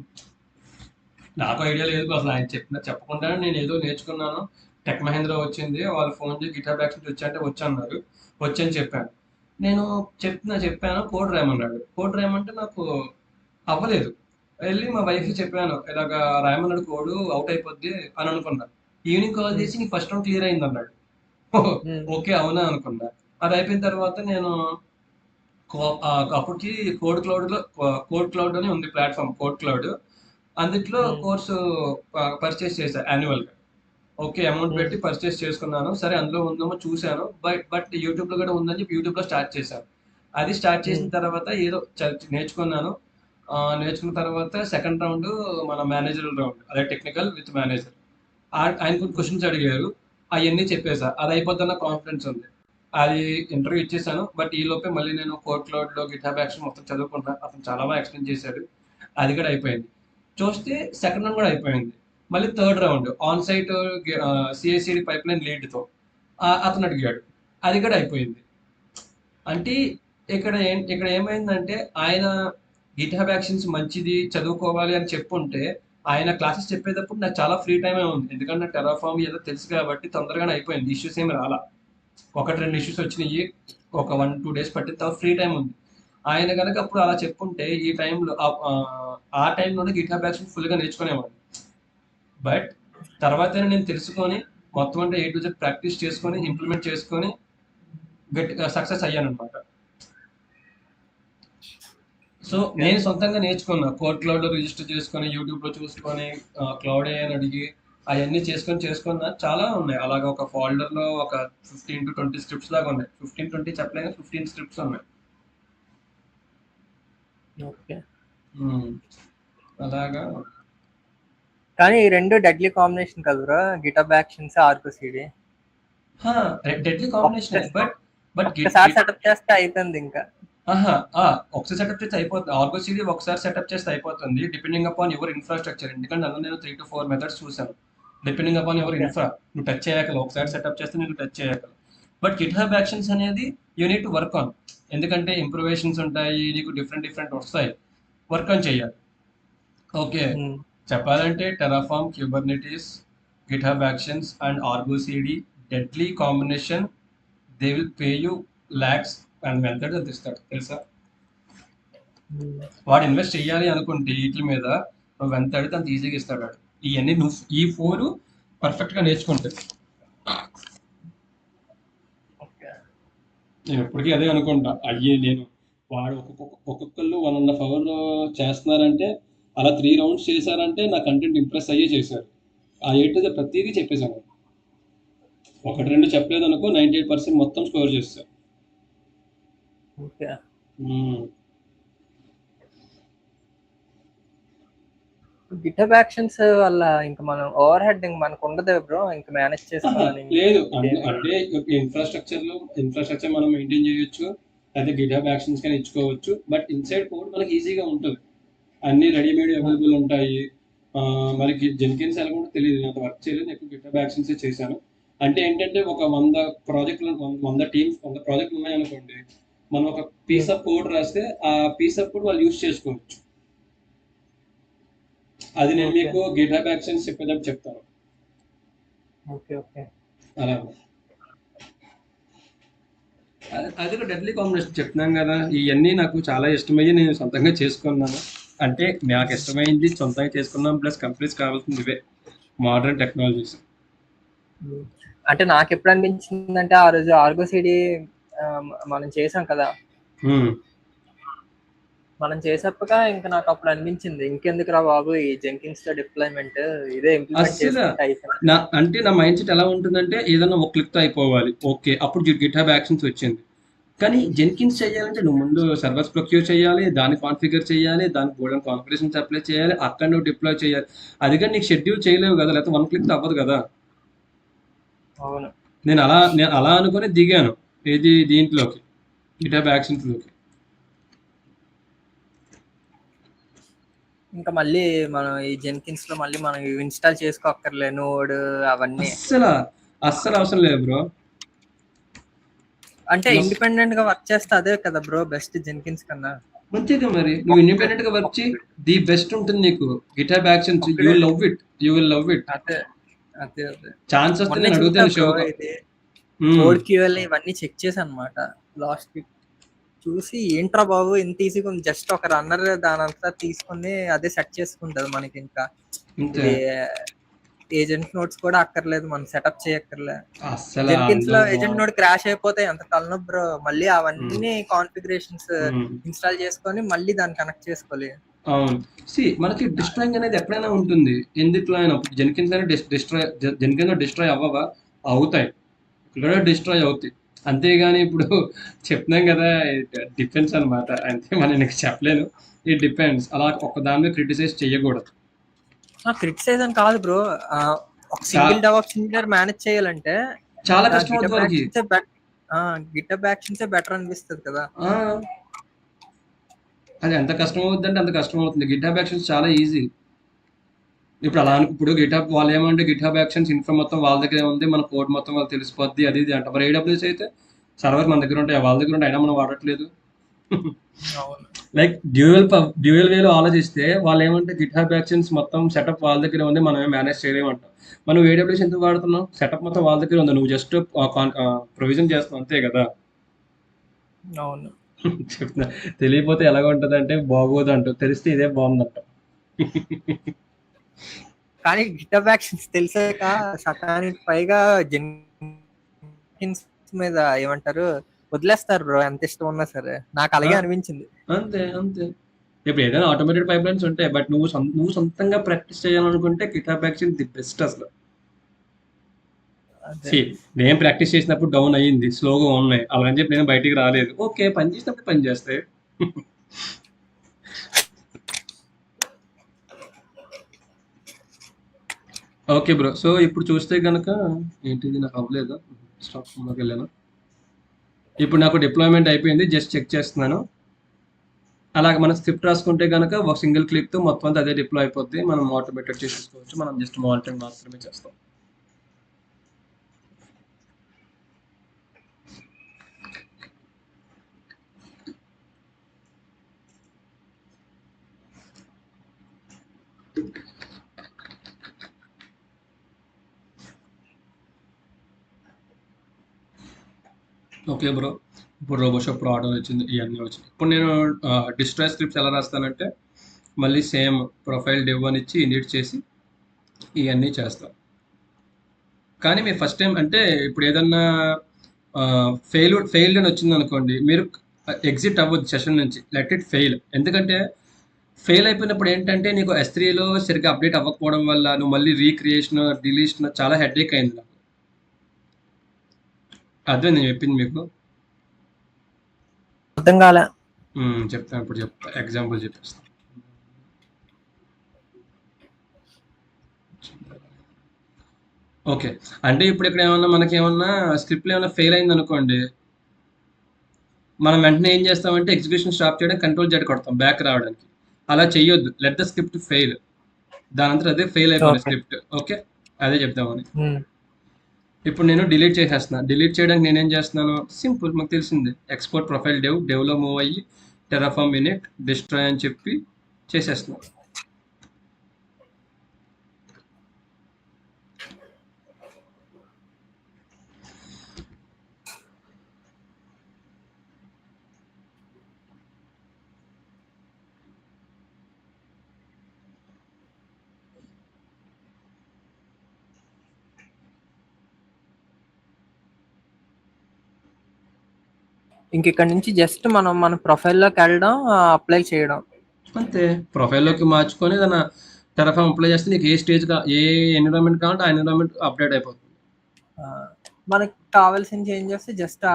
నాకు ఐడియా లేదు అసలు. ఆయన చెప్పకుండా నేను ఏదో నేర్చుకున్నాను. టెక్ మహేంద్ర వచ్చింది, వాళ్ళు ఫోన్ చేసి గిటాబ్ యాక్షన్స్ వచ్చాయంటే వచ్చన్నారు, వచ్చని చెప్పాను. నేను చెప్పాను కోడ్ రాయమన్నాడు. కోడ్ రాయమంటే నాకు అవ్వలేదు. వెళ్ళి మా వైఫ్కి చెప్పాను, ఇలాగ రాయమన్నాడు కోడ్, అవుట్ అయిపోద్ది అని అనుకున్నా. ఈవినింగ్ కాల్ చేసి నీకు ఫస్ట్ రౌండ్ క్లియర్ అయింది అన్నాడు. ఓకే అవునా అనుకున్నా. అది అయిపోయిన తర్వాత నేను అప్పటికి కోడ్ క్లౌడ్ అని ఉంది ప్లాట్ఫామ్, కోడ్ క్లౌడ్. అందుట్లో కోర్సు పర్చేస్ చేశాను యాన్యువల్గా. ఓకే, అమౌంట్ పెట్టి పర్చేస్ చేసుకున్నాను. సరే అందులో ఉందేమో చూశాను, బట్ యూట్యూబ్లో కూడా ఉందని చెప్పి యూట్యూబ్లో స్టార్ట్ చేశాను. అది స్టార్ట్ చేసిన తర్వాత ఏదో నేర్చుకున్నాను. నేర్చుకున్న తర్వాత సెకండ్ రౌండ్ మన మేనేజర్ రౌండ్, అదే టెక్నికల్ విత్ మేనేజర్. ఆయన కొన్ని క్వశ్చన్స్ అడిగారు, అవన్నీ చెప్పేసా. అది అయిపోతున్న కాన్ఫిడెన్స్ ఉంది. అది ఇంటర్వ్యూ ఇచ్చేసాను. బట్ ఈ లోపే మళ్ళీ నేను కోడ్ క్లౌడ్లో గిటాబ్ యాక్షన్ మొత్తం చదువుకున్నా. అతను చాలా బాగా ఎక్స్ప్లెయిన్ చేశాడు. అది కూడా అయిపోయింది. చూస్తే సెకండ్ రౌండ్ కూడా అయిపోయింది. మళ్ళీ third round on site CICD pipeline లీడ్తో అతను అడిగాడు. అది కూడా అయిపోయింది. అంటే ఇక్కడ ఏమైందంటే ఆయన గిటాబ్ యాక్షన్స్ మంచిది, చదువుకోవాలి అని చెప్పుంటే ఆయన క్లాసెస్ చెప్పేటప్పుడు నాకు చాలా ఫ్రీ టైమే ఉంది. ఎందుకంటే నాకు టెరాఫామ్ ఏదో తెలుసు కాబట్టి తొందరగానే అయిపోయింది. ఇష్యూస్ ఏమి రాలా. 1-2 ఇష్యూస్ వచ్చినాయి. ఒక 1-2 డేస్ పట్టిన తర్వాత ఫ్రీ టైం ఉంది. ఆయన కనుక అప్పుడు అలా చెప్పుంటే ఈ టైంలో ఆ టైంలోనే గిటాబ్ యాక్షన్ ఫుల్గా నేర్చుకునేవాడిని. బట్ తర్వాత నేను తెలుసుకొని మొత్తం అంటే A to Z ప్రాక్టీస్ చేసుకొని ఇంప్లిమెంట్ చేసుకొని గట్టిగా సక్సెస్ అయ్యాను అనమాట. సో నేను సొంతంగా నేర్చుకున్నా. కోడ్ క్లౌడ్లో రిజిస్టర్ చేసుకొని యూట్యూబ్లో చూసుకొని క్లౌడ్ అని అడిగి అవన్నీ చేసుకున్నా చాలా ఉన్నాయి. అలాగా ఒక ఫోల్డర్లో ఒక 15 to 20 స్క్రిప్ట్స్ లాగా ఉన్నాయి. 15-20 చెప్పలేక 15 స్క్రిప్ట్స్ ఉన్నాయి. ఓకే. అలాగా. కానీ ఈ రెండు డెడ్లీ కాంబినేషన్ కదా bro, GitHub actions, Argo CD. Deadly combination. But ఒక్కసారి సెటప్ చేస్తే అయిపోయింది ఇంకా. ఒకసారి సెటప్ చేస్తే అయిపోతుంది. ఆర్గో సిడి ఒకసారి సెటప్ చేస్తే అయిపోతుంది, డిపెండింగ్ అపాన్ యువర్ ఇన్ఫ్రాస్ట్రక్చర్. ఎందుకంటే అందులో నేను 3 to 4 మెథడ్స్ చూసాను, డిపెండింగ్ అపాన్ యువర్ ఇన్ఫ్రా. నువ్వు టచ్ చేయగల, ఒకసారి సెటప్ చేస్తే నువ్వు టచ్ చేయగల. బట్ గిట్హబ్ యాక్షన్స్ అనేది you need to work on, ఎందుకంటే ఇంప్రూవేషన్స్ ఉంటాయి, నీకు డిఫరెంట్ వస్తాయి, వర్క్ ఆన్ చేయాలి. ఓకే, చెప్పాలంటే Terraform, Kubernetes, GitHub actions and Argo CD deadly combination. They will pay you lakhs and method అంత ఇస్తాడు తెలుసా. వాడు ఇన్వెస్ట్ చేయాలి అనుకుంటే వీటి మీద నువ్వు ఎంత అడిగితే అంత ఈజీగా ఇస్తాడు వాడు. ఇవన్నీ నువ్వు ఈ 4 పర్ఫెక్ట్గా నేర్చుకుంటే. నేను ఎప్పటికీ అదే అనుకుంటా, నేను వాడు ఒక్కొక్కళ్ళు 1.5 hour చేస్తున్నారంటే, అలా 3 rounds చేశారంటే నా కంటెంట్ ఇంప్రెస్ అయ్యే చేశారు. ఆ ఏంటో ప్రతిదీ చెప్పేశాను. 1-2 చెప్పలేదు అనుకో, 98% మొత్తం స్కోర్ చేస్తారు. గిటబ్ యాక్షన్స్ వల్ల ఇంకా మనం ఓవర్ హెడ్ మనకు ఉండదు బ్రో, ఇంకా మేనేజ్ చేసుకోవాలి. లేదు అంటే ఇన్ఫ్రాస్ట్రక్చర్ మనం మెయింటైన్ చేయొచ్చు, అయితే గిటబ్ యాక్షన్స్ కానీ ఇచ్చుకోవచ్చు. బట్ ఇన్సైడ్ కోడ్ మనకి ఈజీగా ఉంటుంది, అన్ని రెడీమేడ్ అవైలబుల్ ఉంటాయి. మరి జెన్కిన్స్ ఎలా కూడా తెలియదు, అంత వర్క్ చేయలేదు, ఎక్కువ గిటబ్ యాక్షన్స్ చేశాను. అంటే ఏంటంటే ఒక 100 ప్రాజెక్టులు 100 టీమ్స్ 100 ప్రాజెక్టులు ఉన్నాయనుకోండి, మనం ఒక పీస్ ఆఫ్ కోడ్ రాస్తే ఆ పీస్ ఆఫ్ కోడ్ వాళ్ళు యూజ్ చేసుకోవచ్చు. అది నేను మీకు గిటబ్ యాక్షన్స్ చెప్పేటప్పుడు చెప్తాను. అలా అది ఒక డెడ్లీ కాంబినేషన్ చెప్తున్నాం కదా. ఇవన్నీ నాకు చాలా ఇష్టమయ్యి నేను సొంతంగా చేసుకున్నాను. అంటే నాకు ఇష్టమైంది సొంతంగా చేసుకున్నాం, ప్లస్ కంపెనీస్ కావాల్సింది ఇవే మోడర్న్ టెక్నాలజీస్. అంటే నాకు ఎప్పుడు అనిపించింది అంటే, ఆ రోజు ఆర్గో సిడి మనం చేసాం కదా, మనం చేసేప్పక ఇంకా నాకు అప్పుడు అనిపించింది, ఇంకెందుకు రా బాబు ఈ జెంకిన్స్ తో డిప్లాయ్మెంట్, ఇదే ఇంప్లిమెంట్ చేసుకుంటే అయిపోయింది. అంటే నా మైండ్ సెట్ ఎలా ఉంటుందంటే, ఏదైనా ఒక క్లిక్ తో అయిపోవాలి. ఓకే, అప్పుడు గిట్హబ్ యాక్షన్స్ వచ్చింది. కానీ జెన్కిన్స్ చేయాలంటే నువ్వు ముందు సర్వర్స్ ప్రొక్యూర్ చేయాలి, దాన్ని కాన్ఫిగర్ చేయాలి, దానికి గోల్డెన్ కాన్ఫిగరేషన్స్ అప్లై చేయాలి, అక్కడ నువ్వు డిప్లాయ్ చేయాలి. అది కానీ నీకు షెడ్యూల్ చేయలేవు కదా, లేకపోతే 1 క్లిక్ అవ్వదు కదా. నేను అలా అనుకుని దిగాను ఏది దీంట్లోకి, గిటబ్ యాక్షన్స్ లోకి. ఇంకా మళ్ళీ మనం ఈ జెన్కిన్స్ లో మళ్ళీ మనం ఇన్స్టాల్ చేసుకోక్కర్లే, నోడ్ అవన్నీ అస్సలు అవసరం లేదు బ్రో. అంటే ఇండిపెండెంట్ గా వర్క్ చేస్తే అదే కదా బ్రో బెస్ట్ జెన్కిన్స్ కన్నా. మంచిగా మరి నువ్వు ఇండిపెండెంట్ గా వర్క్ చేయి, ది బెస్ట్ ఉంటుంది నీకు GitHub actions. You will love it. అదే ఛాన్స్ వస్తే నేను అడుగుతాను షో. కోడ్ క్యూఎల్ ఇవన్నీ చెక్ చేశాను అన్నమాట లాస్ట్ వీక్. చూసి ఏంట్రా బాబు ఇంత ఈజీగా ఉంది, జస్ట్ ఒక రన్నర్ దానంతా తీసుకుని అదే సెట్ చేసుకుంటది మనకి. ఇంకా ఏజెంట్ నోట్స్ కూడా అక్కర్లేదు, మనం సెటప్ చేయక్కర్లేదు. జెన్కిన్స్ లో ఏజెంట్ నోడ్ క్రాష్ అయిపోతే ఎంత తలనొప్పి బ్రో, మళ్ళీ అవన్నీ కాన్ఫిగరేషన్స్ ఇన్స్టాల్ చేసుకొని మళ్ళీ దాన్ని కనెక్ట్ చేసుకోవాలి. అవును, మనకి డిస్ట్రాయింగ్ అనేది ఎప్పుడైనా ఉంటుంది, ఎందుకు అయినా. జెన్కిన్స్ డిస్ట్రాయ్ అవ్వవా? అవుతాయి, ఇక్కడ డిస్ట్రాయ్ అవుతాయి. అంతేగాని ఇప్పుడు చెప్తున్నాం కదా, డిపెండ్స్ అనమాట. అంతే, మనం నీకు చెప్పలేను, ఇట్ డిపెండ్స్. అలా ఒక దాని మీద క్రిటిసైజ్ చేయకూడదు. క్రిటిసైజ్ అని కాదు బ్రో, ఒక సింగిల్ డెవలప్ ఇంజనీర్ మేనేజ్ చేయాలంటే చాలా కష్టం అవుతుంది. గిటబ్ యాక్షన్స్ బెటర్ అనిపిస్తుంది కదా. అది ఎంత కష్టం అవుతుంది అంటే అంత కష్టం అవుతుంది. గిటబ్ యాక్షన్స్ చాలా ఈజీ. ఇప్పుడు గిటబ్ వాళ్ళు ఏమంటే గిటబ్ యాక్షన్స్ ఇన్ఫో మొత్తం వాళ్ళ దగ్గరే ఉంది, మన కోడ్ మొత్తం వాళ్ళు తెలిసిపోద్ది, అది ఇది అంట. మరి AWS అయితే సర్వర్ మన దగ్గర ఉంటాయి, వాళ్ళ దగ్గర ఉంటాయి, అయినా మనం వాడట్లేదు. లైక్ డ్యూయల్ వేలో ఆలోచిస్తే వాళ్ళు ఏమంటే గిటబ్ యాక్షన్స్ మొత్తం సెటప్ వాళ్ళ దగ్గర ఉంది, మనం మేనేజ్ చేయలేమంటాం. మనం AWS ఎందుకు వాడుతున్నాం? సెటప్ మొత్తం వాళ్ళ దగ్గర ఉంది, నువ్వు జస్ట్ ప్రొవిజన్ చేస్తావు అంతే కదా. అవును, చెప్తున్నా, తెలియపోతే ఎలాగ ఉంటుంది అంటే బాగోదు అంట, తెలిస్తే ఇదే బాగుందంట. కానీ గిటబ్ యాక్షన్స్ తెలిసాక సకానికి పైగా జెన్కిన్స్ మీద ఏమంటారు వదిలేస్తారు బ్రో, ఎంత ఇష్టం ఉన్నా సరే. నాకు అలాగే అనిపించింది. అంతే. ఇప్పుడు ఏదైనా ఆటోమేటెడ్ పైప్ లైన్స్ ఉంటాయి, బట్ నువ్వు సొంతంగా ప్రాక్టీస్ చేయాలనుకుంటే గిటబ్ యాక్షన్స్ ది బెస్ట్ అసలు. అదే. నేను ప్రాక్టీస్ చేసినప్పుడు డౌన్ అయ్యింది, స్లోగా ఉన్నాయి, అలా అని చెప్పి నేను బయటికి రాలేదు. ఓకే, పని చేసినప్పుడు పని చేస్తాయి. Okay bro. సో ఇప్పుడు చూస్తే కనుక ఏంటిది, నాకు అవ్వలేదు, స్టాక్ లోకి వెళ్ళాను. ఇప్పుడు నాకు డిప్లాయ్మెంట్ అయిపోయింది, జస్ట్ చెక్ చేస్తున్నాను. అలాగే మనం స్క్రిప్ట్ రాసుకుంటే కనుక ఒక సింగిల్ క్లిక్ తో మొత్తం అంతా అదే డిప్లాయ్ అయిపోద్ది. మనం ఆటోమేటెడ్ చేసేసుకోవచ్చు. మనం జస్ట్ మానిటరింగ్ మాత్రమే చేస్తాం. Okay bro. ఇప్పుడు రోబోషాప్ ఆర్డర్ వచ్చింది, ఇవన్నీ వచ్చింది. ఇప్పుడు నేను డిస్ట్రాయ్ స్క్రిప్ట్స్ ఎలా రాస్తానంటే మళ్ళీ సేమ్ ప్రొఫైల్ డివ్ అని ఇచ్చి ఇనిట్ చేసి ఇవన్నీ చేస్తాం. కానీ మీరు ఫస్ట్ టైం అంటే ఇప్పుడు ఏదన్నా ఫెయిల్డ్ అని వచ్చింది అనుకోండి, మీరు ఎగ్జిట్ అవ్వద్దు సెషన్ నుంచి, లెట్ ఇట్ ఫెయిల్. ఎందుకంటే ఫెయిల్ అయిపోయినప్పుడు ఏంటంటే నీకు S3లో సరిగ్గా అప్డేట్ అవ్వకపోవడం వల్ల నువ్వు మళ్ళీ రీక్రియేషన్ డిలీషన్ చాలా హెడేక్ అయింది నాకు. అదే నేను చెప్పింది మీకు. అర్థం కాలే. చెప్తాను, ఇప్పుడు ఎగ్జాంపుల్ చెప్పేస్తాను. ఓకే, అంటే ఇప్పుడు ఇక్కడ ఏమన్నా మనకి ఏమన్నా స్క్రిప్ట్లో ఏమన్నా ఫెయిల్ అయింది అనుకోండి, మనం వెంటనే ఏం చేస్తామంటే ఎగ్జిక్యూషన్ స్టాప్ చేయడం కంట్రోల్ Z కొడతాం బ్యాక్ రావడానికి. అలా చెయ్యొద్దు, లెట్ ద స్క్రిప్ట్ ఫెయిల్. దాని అంతా అదే ఫెయిల్ అయిపోయింది స్క్రిప్ట్. ఓకే, అదే చెప్తామని. ఇప్పుడు నేను డిలీట్ చేసేస్తున్నా. డిలీట్ చేయడానికి నేనేం చేస్తున్నాను, సింపుల్, మాకు తెలిసింది, ఎక్స్పోర్ట్ ప్రొఫైల్ డెవ్లో మూవ్ అయ్యి టెరాఫార్మ్ ఇనిట్ డిస్ట్రాయ్ అని చెప్పి చేసేస్తున్నాను. ఇంక ఇక్కడ నుంచి జస్ట్ మనం మన ప్రొఫైల్లోకి వెళ్ళడం, అప్లై చేయడం అంతే. ప్రొఫైల్లోకి మార్చుకొని దాని టెరాఫార్మ్ అప్లై చేస్తే నీకు ఏ స్టేజ్ ఏ ఎన్విరాన్మెంట్ కావాలంటే ఆ ఎన్విరాన్మెంట్ అప్డేట్ అయిపోతుంది. మనకి కావాల్సిన changes just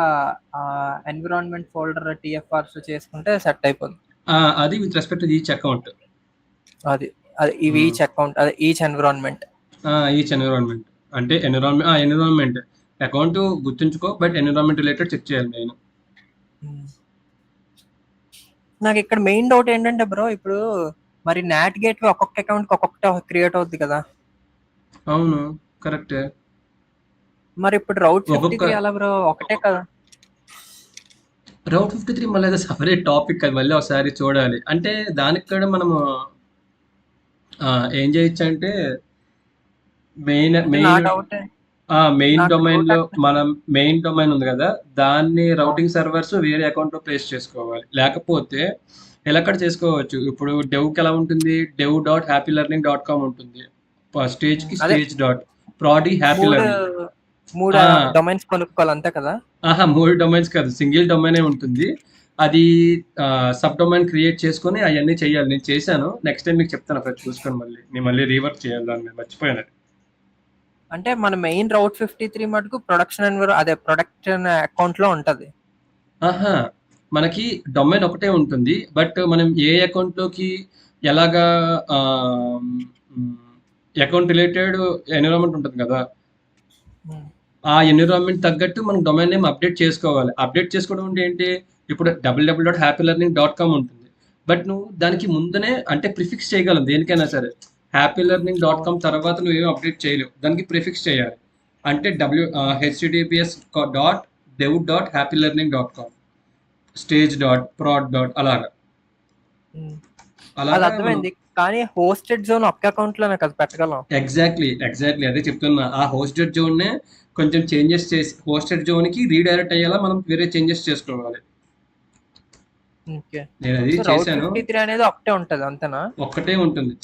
environment folder TFRs చేసుకుంటే సెట్ అయిపోతుంది. అది with respect to each account. అది ఇవి ఈచ్ అకౌంట్, అదే ఈచ్ ఎన్విరాన్మెంట్. ఈచ్ ఎన్విరాన్మెంట్ అంటే ఎన్విరాన్మెంట్ అకౌంట్ గుర్తుంచుకో, బట్ ఎన్విరాన్మెంట్ రిలేటెడ్ చెక్ చేయాలి నేను. నాకు ఇక్కడ మెయిన్ డౌట్ ఏంటంటే బ్రో, ఇప్పుడు మరి నాట్ గేట్వే ఒక్కొక్క అకౌంట్ ఒక్కొక్కటి క్రియేట్ అవుద్ది కదా. అవును, కరెక్టే. మరి ఇప్పుడు రౌట్ 53 అలా బ్రో, ఒకటే కదా. రౌట్ 53 మళ్ళీ అదే సపరేట్ టాపిక్, అది మళ్ళీ ఒకసారి చూడాలి. అంటే దానికి కూడా మనము ఏం చేయొచ్చు అంటే మెయిన్ డొమైన్ లో మనం మెయిన్ డొమైన్ ఉంది కదా, దాన్ని రౌటింగ్ సర్వర్స్ వేరే అకౌంట్ లో ప్లేస్ చేసుకోవాలి. లేకపోతే ఎలా కట్ చేసుకోవచ్చు. ఇప్పుడు డెవ్కి ఎలా ఉంటుంది, dev.happylearning.com ఉంటుంది, స్టేజ్ కి stage dot prod happy learning. 3 domains కొనుక్కోవాలి అంతే కదా. 3 డొమైన్స్ కాదు, సింగిల్ డొమైనే ఉంటుంది. అది సబ్ డొమైన్ క్రియేట్ చేసుకొని అవన్నీ చేయాలి. నేను చేశాను, నెక్స్ట్ టైం మీకు చెప్తాను, అక్కడ చూసుకొని మళ్ళీ నేను మళ్ళీ రీవర్క్ చేయాలి, దాన్ని మర్చిపోయాను. అంటే మన మెయిన్ రౌట్ 53 మటుకు ప్రొడక్షన్ అకౌంట్ లో ఉంటది. మనకి డొమైన్ ఒకటే ఉంటుంది, బట్ మనం ఏ అకౌంట్ లోకి ఎలాగా అకౌంట్ రిలేటెడ్ ఎన్విరాన్మెంట్ ఉంటుంది కదా, ఆ ఎన్విరాన్మెంట్ తగ్గట్టు మనం డొమైన్ నేమ్ అప్డేట్ చేసుకోవాలి. అప్డేట్ చేసుకోవడం అంటే ఏంటి, ఇప్పుడు www.happylearning.com ఉంటుంది, బట్ నువ్వు దానికి ముందనే అంటే ప్రిఫిక్స్ చేయగలం దేనికైనా సరే. happylearning.com తర్వాత నువ్వు ఏం అప్డేట్ చేయలేవు, దానికి ప్రిఫిక్స్ చేయాలి. అంటే https.dev.happylearning.com stage.prod. అలాగా అర్థమైంది. కానీ హోస్టెడ్ జోన్ ఒక్క అకౌంట్ లోనే కదా పెట్టగలం. ఎగ్జాక్ట్లీ అదే చెప్తున్నా. ఆ హోస్టెడ్ జోన్ నే కొంచెం చేంజెస్ చేసి హోస్టెడ్ జోన్ కి రీడైరెక్ట్ అయ్యేలా మనం వేరే చేంజెస్ చేసుకోవాలి. నేను అది చేశాను. అనేది ఒకటే ఉంటది అంతేనా? ఒక్కటే ఉంటుంది.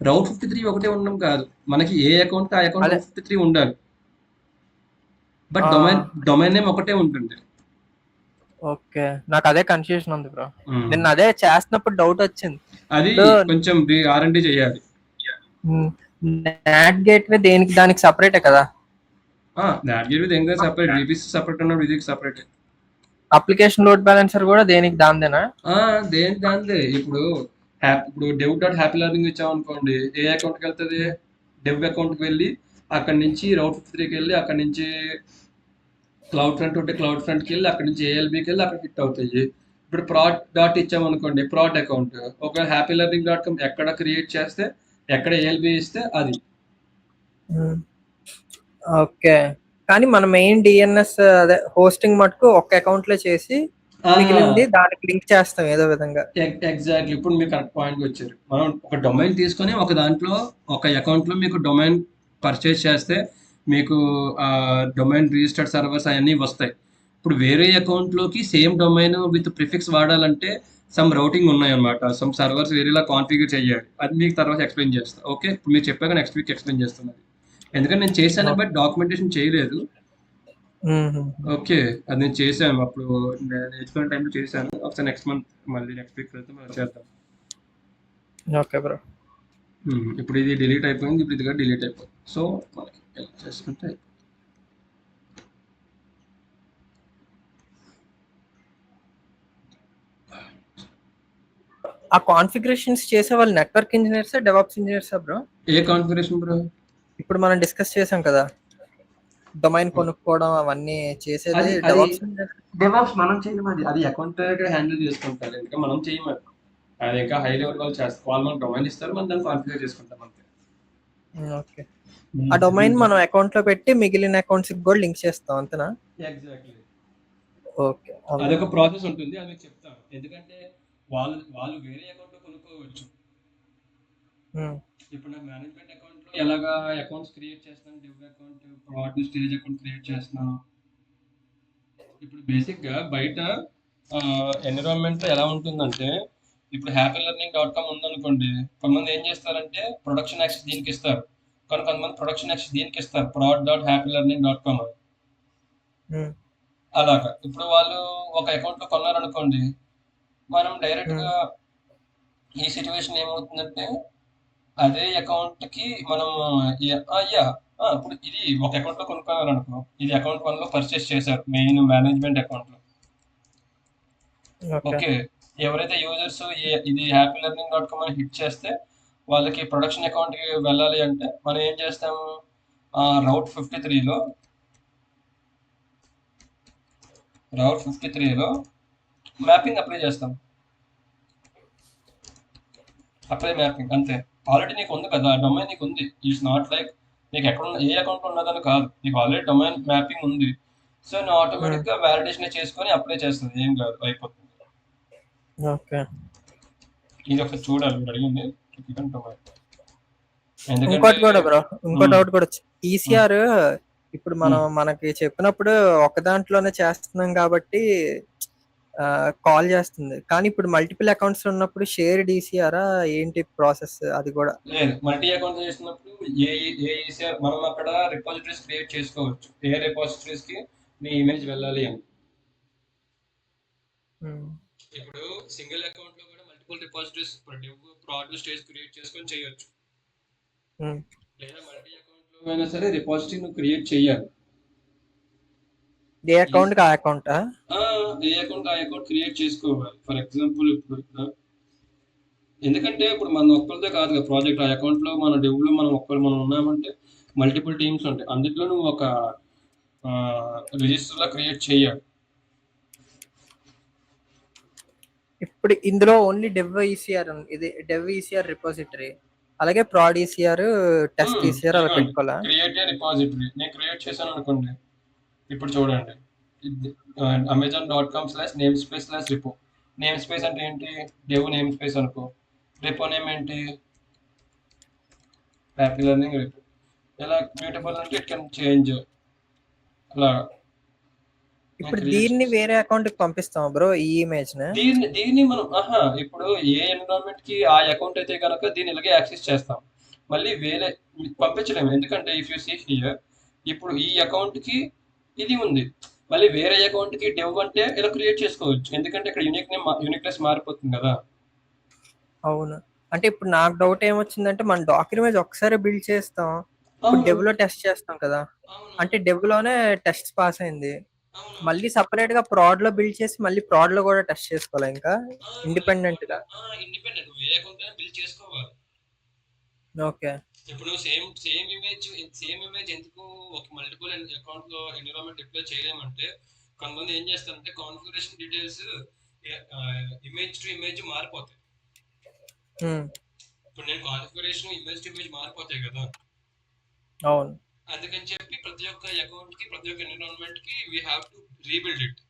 రౌట్ 53 ఒకటే ఉండడం కాదు, మనకి ఏ అకౌంట్ ఆ అకౌంట్ 53 ఉండాలి, బట్ డొమైన్ నేమ్ ఒకటే ఉంటుంది. ఓకే, నాకు అదే కన్ఫ్యూజన్ ఉంది బ్రో. నేను అదే చేస్తున్నప్పుడు డౌట్ వచ్చింది. అది కొంచెం R&D చేయాలి. నాట్ గేట్వే దానికి సపరేటే కదా. దాట్ గివ్ దేనికి సెపరేట్, VPC సెపరేట్ ఉన్నప్పుడు ఇది సెపరేట్. అప్లికేషన్ లోడ్ బ్యాలెన్సర్ కూడా దేనికి దాందేనా? దేనికి దాందే. ఇప్పుడు ఇప్పుడు డెవ్ డాట్ హ్యాపీ లెర్నింగ్ ఇచ్చామనుకోండి, ఏ అకౌంట్కి వెళ్తుంది? డెవ్ అకౌంట్కి వెళ్ళి అక్కడి నుంచి రౌట్ 53కి వెళ్ళి అక్కడి నుంచి క్లౌడ్ ఫ్రంట్ ఉంటే క్లౌడ్ ఫ్రంట్కి వెళ్ళి అక్కడి నుంచి ALBకి వెళ్ళి అక్కడ హిట్ అవుతాయి. ఇప్పుడు ప్రాడ్ డాట్ ఇచ్చామనుకోండి, ప్రాడ్ అకౌంట్ ఒకవేళ హ్యాపీ లెర్నింగ్ డాట్ కామ్ ఎక్కడ క్రియేట్ చేస్తే ఎక్కడ ALB ఇస్తే అది. ఓకే. కానీ మన మెయిన్ DNS అదే హోస్టింగ్ మటుకు ఒక్క అకౌంట్ లో చేసి మిగిలింది దానికి లింక్ చేస్తాం ఏదో విధంగా. ఎగ్జాక్ట్లీ. ఇప్పుడు మీరు కరెక్ట్ పాయింట్కి వచ్చారు. మనం ఒక డొమైన్ తీసుకొని ఒక దాంట్లో ఒక అకౌంట్లో మీకు డొమైన్ పర్చేస్ చేస్తే మీకు డొమైన్ రిజిస్టర్డ్ సర్వర్స్ అవన్నీ వస్తాయి. ఇప్పుడు వేరే అకౌంట్లోకి సేమ్ డొమైన్ విత్ ప్రిఫిక్స్ వాడాలంటే సమ్ రౌటింగ్ ఉన్నాయన్నమాట. సమ్ సర్వర్స్ వేరేలా కాన్ఫిగర్ చేయాలి. అది మీకు తర్వాత ఎక్స్ప్లెయిన్ చేస్తాను. ఓకే, ఇప్పుడు మీరు చెప్పాక నెక్స్ట్ వీక్ ఎక్స్ప్లెయిన్ చేస్తున్నది. ఎందుకంటే నేను చేశాను బట్ డాక్యుమెంటేషన్ చేయలేదు. ఓకే, అది నేను చేశాను అప్పుడు నేర్చుకునే టైంలో చేశాను. ఒకసారి నెక్స్ట్ మంత్ మళ్ళీ నెక్స్ట్ వీక్ వెళ్తే మనం చేద్దాం. Okay bro. ఇప్పుడు ఇది డిలీట్ అయిపోయింది, ఇప్పుడు ఇది కూడా డిలీట్ అయిపోయింది. సో మనకి హెల్ప్ చేసుకుంటే ఆ కాన్ఫిగరేషన్స్ చేసే వాళ్ళు network engineers, DevOps engineers bro? ఏ కాన్ఫిగరేషన్ బ్రో? ఇప్పుడు మనం డిస్కస్ చేసాం కదా, డొమైన్ కొనుక్కోవడం అవన్నీ చేసేది డెవాప్స్ ఇంజనీర్. డెవాప్స్ మనం చేయమది, అది అకౌంట్ హ్యాండిల్ చేసుకుంటారు. ఇంకా మనం చేయమది, అది ఇంకా హై లెవెల్ వాళ్ళు చేస్తారు. వాళ్ళు మనకు డొమైన్ ఇస్తారు, మనం దాన్ని కాన్ఫిగర్ చేసుకుంటాం అంతే. ఓకే, ఆ డొమైన్ మనం అకౌంట్ లో పెట్టి మిగిలిన అకౌంట్స్ కూడా లింక్ చేస్తాం అంతేనా? ఎగ్జాక్ట్లీ. ఓకే, అదొక ప్రాసెస్ ఉంటుంది, అది మీకు చెప్తాను. ఎందుకంటే వాళ్ళు వేరే అకౌంట్ లో కొనుక్కోవచ్చు. ఇప్పుడు నాకు మేనేజ్మెంట్ అకౌంట్ లో ఎలాగా అకౌంట్స్ క్రియేట్ చేస్తాను, div account, proud stage account create చేస్తున్నాను. ఇప్పుడు బేసిక్ గా బయట ఎన్విరాన్మెంట్ ఎలా ఉంటుందంటే, ఇప్పుడు happylearning.com ఉందనుకోండి, కొంతమంది ఏం చేస్తారంటే ప్రొడక్షన్ యాక్సెస్ దీనికి ఇస్తారు, కానీ కొంతమంది ప్రొడక్షన్ యాక్సెస్ దీనికి ఇస్తారు, prod.happylearning.com అని. అలాగా ఇప్పుడు వాళ్ళు ఒక అకౌంట్ లో కొన్నారనుకోండి, మనం డైరెక్ట్ గా ఈ సిచ్యువేషన్ ఏమవుతుందంటే అదే అకౌంట్ కి మనం ఇప్పుడు ఇది ఒక అకౌంట్ లో కొనుక్కోవాలనుకో, ఇది అకౌంట్ 1 లో పర్చేస్ చేశారు మెయిన్ మేనేజ్మెంట్ అకౌంట్ లో. ఓకే, ఎవరైతే యూజర్స్ ఇది happylearning.com అని హిట్ చేస్తే వాళ్ళకి ప్రొడక్షన్ అకౌంట్ కి వెళ్ళాలి అంటే మనం ఏం చేస్తాము, రౌట్ 53లో మ్యాపింగ్ అప్లై చేస్తాం. అప్లై మ్యాపింగ్ అంతే. ఆల్రెడీ నీకు ఉంది కదా డొమైన్, నీకు ఉంది. ఇట్స్ నాట్ లైక్ నీకు ఎక్కడ ఏ అకౌంట్ ఉన్నదని కాదు, నీకు ఆల్రెడీ డొమైన్ మ్యాపింగ్ ఉంది. సో నువ్వు ఆటోమేటిక్ గా వ్యాలిడేషన్ చేసుకొని అప్లై చేస్తుంది, ఏం కాదు, అయిపోతుంది. ఓకే, ఇది ఒకసారి చూడాలి, మీరు అడిగింది. ఇంకోటి కూడా బ్రో, ఇంకో డౌట్ కూడా ECR ఇప్పుడు మనం మనకి చెప్పినప్పుడు ఒక దాంట్లోనే చేస్తున్నాం కాబట్టి కాల్ చేస్తుంది, కానీ ఇప్పుడు మల్టిపుల్ అకౌంట్స్ ఉన్నప్పుడు షేర్డ్ ECR ఏంటి ప్రాసెస్? అది కూడా లేదు, మల్టీ అకౌంట్ చేసినప్పుడు ఏ ECR మనం అక్కడ రిపాజిటరీస్ క్రియేట్ చేసుకోవచ్చు. ఏ రిపాజిటరీస్ కి మీ ఇమేజ్ వెళ్ళాలి అని. ఇప్పుడు సింగిల్ అకౌంట్ లో కూడా multiple repositories proud stage create చేసుకొని చేయొచ్చు. లేదా మల్టీ అకౌంట్ లో అయినా సరే రిపాజిటరీ నువ్వు క్రియేట్ చేయాలి. ఏ అకౌంట్ ఆ అకౌంట్ ఏ అకౌంట్ ఆ అకౌంట్ క్రియేట్ చేసుకోవాలి. ఫర్ ఎగ్జాంపుల్ ఇప్పుడు ఎందుకంటే ఇప్పుడు మన ఒక్కరిదే కాదు కదా ప్రాజెక్ట్, ఆ అకౌంట్ లో మన డెవ్ లో మనం ఉన్నామంటే మల్టిపుల్ టీమ్స్ ఉంటాయి, అందులో నువ్వు ఒక రిజిస్టర్ లా క్రియేట్ చేయాలి. ఇప్పుడు ఇందులో ఓన్లీ డెవ్ ECR, ఇది డెవ్ ECR రిపోజిటరీ, అలాగే ప్రాడ్ ECR, టెస్ట్ ECR అలా పెట్టుకోవాలా? క్రియేట్ రిపాజిటరీ నేను క్రియేట్ చేశాను అనుకోండి, ఇప్పుడు చూడండి, amazon.com/namespace/repo. నేమ్ స్పేస్ అంటే ఏంటి, డెవ్ నేమ్ స్పేస్ అనుకో, రిపో నేమ్ ఏంటి, హ్యాపీ లెర్నింగ్ రిపో. ఎలా మ్యూటబుల్ అంటే ఇట్ కెన్ చేంజ్. అలా ఇప్పుడు దీన్ని వేరే అకౌంట్ కి పంపిస్తాం బ్రో, ఈ ఇమేజ్ దీన్ని మనం ఇప్పుడు ఏ ఎన్విరాన్మెంట్ కి ఆ అకౌంట్ అయితే కనుక దీన్ని ఇలాగే యాక్సెస్ చేస్తాం, మళ్ళీ వేరే పంపించలేము. ఎందుకంటే ఇఫ్ యూ సీ హియర్, ఇప్పుడు ఈ అకౌంట్ కి ఇది ఉంది, మళ్ళీ వేరే అకౌంట్ కి డెవ్ అంటే ఇలా క్రియేట్ చేసుకోవచ్చు, ఎందుకంటే ఇక్కడ యూనిక్నెస్ మారిపోతుంది కదా. అవును, అంటే ఇప్పుడు నాకు డౌట్ ఏమొచ్చిందంటే మన డాక్యుమెంట్ ఒకసారి బిల్డ్ చేస్తాం, ఇప్పుడు అవును డెవ్ లో టెస్ట్ చేస్తాం కదా, అవును అంటే డెవ్ లోనే టెస్ట్ పాస్ అయింది, అవును మళ్ళీ సపరేట్ గా ప్రాడ్ లో బిల్డ్ చేసి మళ్ళీ ప్రాడ్ లో కూడా టెస్ట్ చేసుకోవాలి ఇంకా ఇండిపెండెంట్ గా. ఇండిపెండెంట్ నువ్వు ఏ అకౌంట్ అయినా బిల్డ్ చేసుకోవాలి. ఓకే. ఇప్పుడు సేమ్ ఇమేజ్ ఎందుకు ఒక మల్టిపుల్ అకౌంట్ లో ఎన్విరాన్మెంట్ డిప్లాయ్ చేయలేమంటే, కొంతమంది ఏం చేస్తారంటే configuration details image to image మారిపోతాయి. ఇప్పుడు నేను కాన్ఫిగరేషన్ ఇమేజ్ టు ఇమేజ్ మారిపోతాయి కదా, అవును. అందుకని చెప్పి ప్రతి ఒక్క అకౌంట్ కి ప్రతి ఒక్క ఎన్విరాన్మెంట్ కి we have to rebuild it.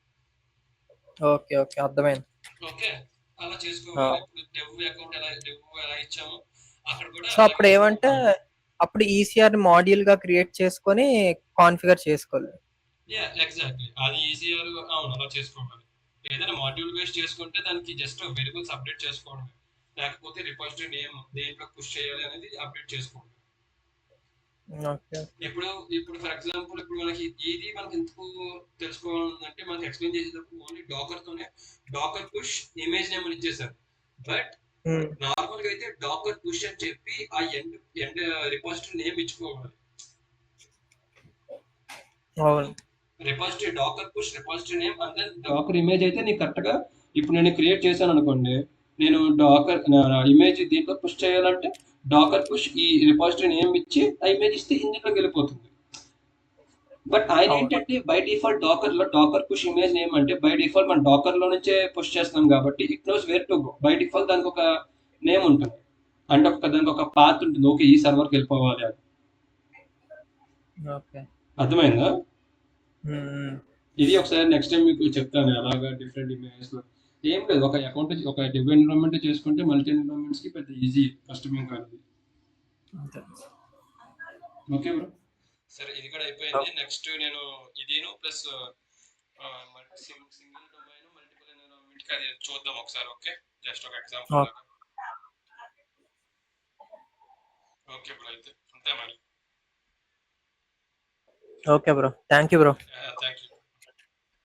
Okay okay అర్థమైంది. ఓకే, అలా ఆ. చేసుకోవాలి. ఇప్పుడు డెవ్ ఎలా ఇచ్చామో అక్కడ కూడా సో అప్పుడు అలాగే. ఏమంటే అప్పుడు ఈసీఆర్ మాడ్యూల్ గా క్రియేట్ చేసుకొని కాన్ఫిగర్ చేసుకోవాలి. ఎగ్జాక్ట్లీ, అది ఈజీఆర్ అవును అలా చేసుకోవాలి. ఏదైనా మాడ్యూల్ బేస్ చేసుకుంటే దానికి జస్ట్ వేరియబుల్స్ అప్డేట్ చేసుకోవడమే, లేకపోతే రిపాజిటరీ నేమ్ దేంట్లో పుష్ చేయాలి అనేది అప్డేట్ చేసుకోవడం. ఓకే. ఇప్పుడు ఇప్పుడు ఫర్ ఎగ్జాంపుల్ ఇప్పుడు మనకి ఎందుకు తెలుసుకోవాలంటే, మనకి ఎక్స్ప్లెయిన్ చేసేటప్పుడు only Docker Docker push image name అని ఇచ్చేసారు. బట్ నార్మల్ గా అయితే డాకర్ పుష్ అని చెప్పి ఆ ఎండ్ రిపాజిటరీ నేమ్ ఇచ్చుకోవాలి. అవును. Repository docker push repository name and then docker image అయితే నీకు కరెక్ట్ గా ఇప్పుడు నేను క్రియేట్ చేశాను అనుకోండి, నేను డాకర్ ఇమేజ్ దీంట్లో పుష్ చేయాలంటే డాకర్ పుష్ ఈ రిపాజిటరీ నేమ్ ఇచ్చి ఆ ఇమేజ్ ఇస్తే ఇందులోకి వెళ్ళిపోతుంది. బట్ ఆయన అవును. ఏంటంటే by default docker push image name అంటే బై డిఫాల్ట్ మనం డాకర్ లో నుంచే పుష్ చేస్తున్నాం కాబట్టి it knows where to go. By default దానికి ఒక నేమ్ ఉంటుంది, అంటే దానికి ఒక పాత్ ఉంటుంది. ఓకే, ఈ సర్వర్కి వెళ్ళిపోవాలి అని. ఓకే. అర్థమైందా? మ్మ్. ఇది ఒకసారి నెక్స్ట్ టైం మీకు చెప్తాను అలాగా డిఫరెంట్ ఇమేజెస్ లో. ఏం లేదు, ఒక అకౌంట్ ఒక డివ్ ఎన్విరాన్మెంట్ చేసుకుంటే మల్టీ ఎన్విరాన్మెంట్స్ కి పెద్ద ఈజీ కస్టమింగ్ కాదు. అంతే. ఓకే బ్రో, సరే ఇది కూడా అయిపోయింది. నెక్స్ట్ నేను ఇదిను plus single domain multiple environment కి అది చూద్దాం ఒకసారి. ఓకే, జస్ట్ ఒక ఎగ్జాంపుల్ లాగా. ఓకే బ్రో, అయితే అంతే మరి. Okay bro, thank you bro. Thank you.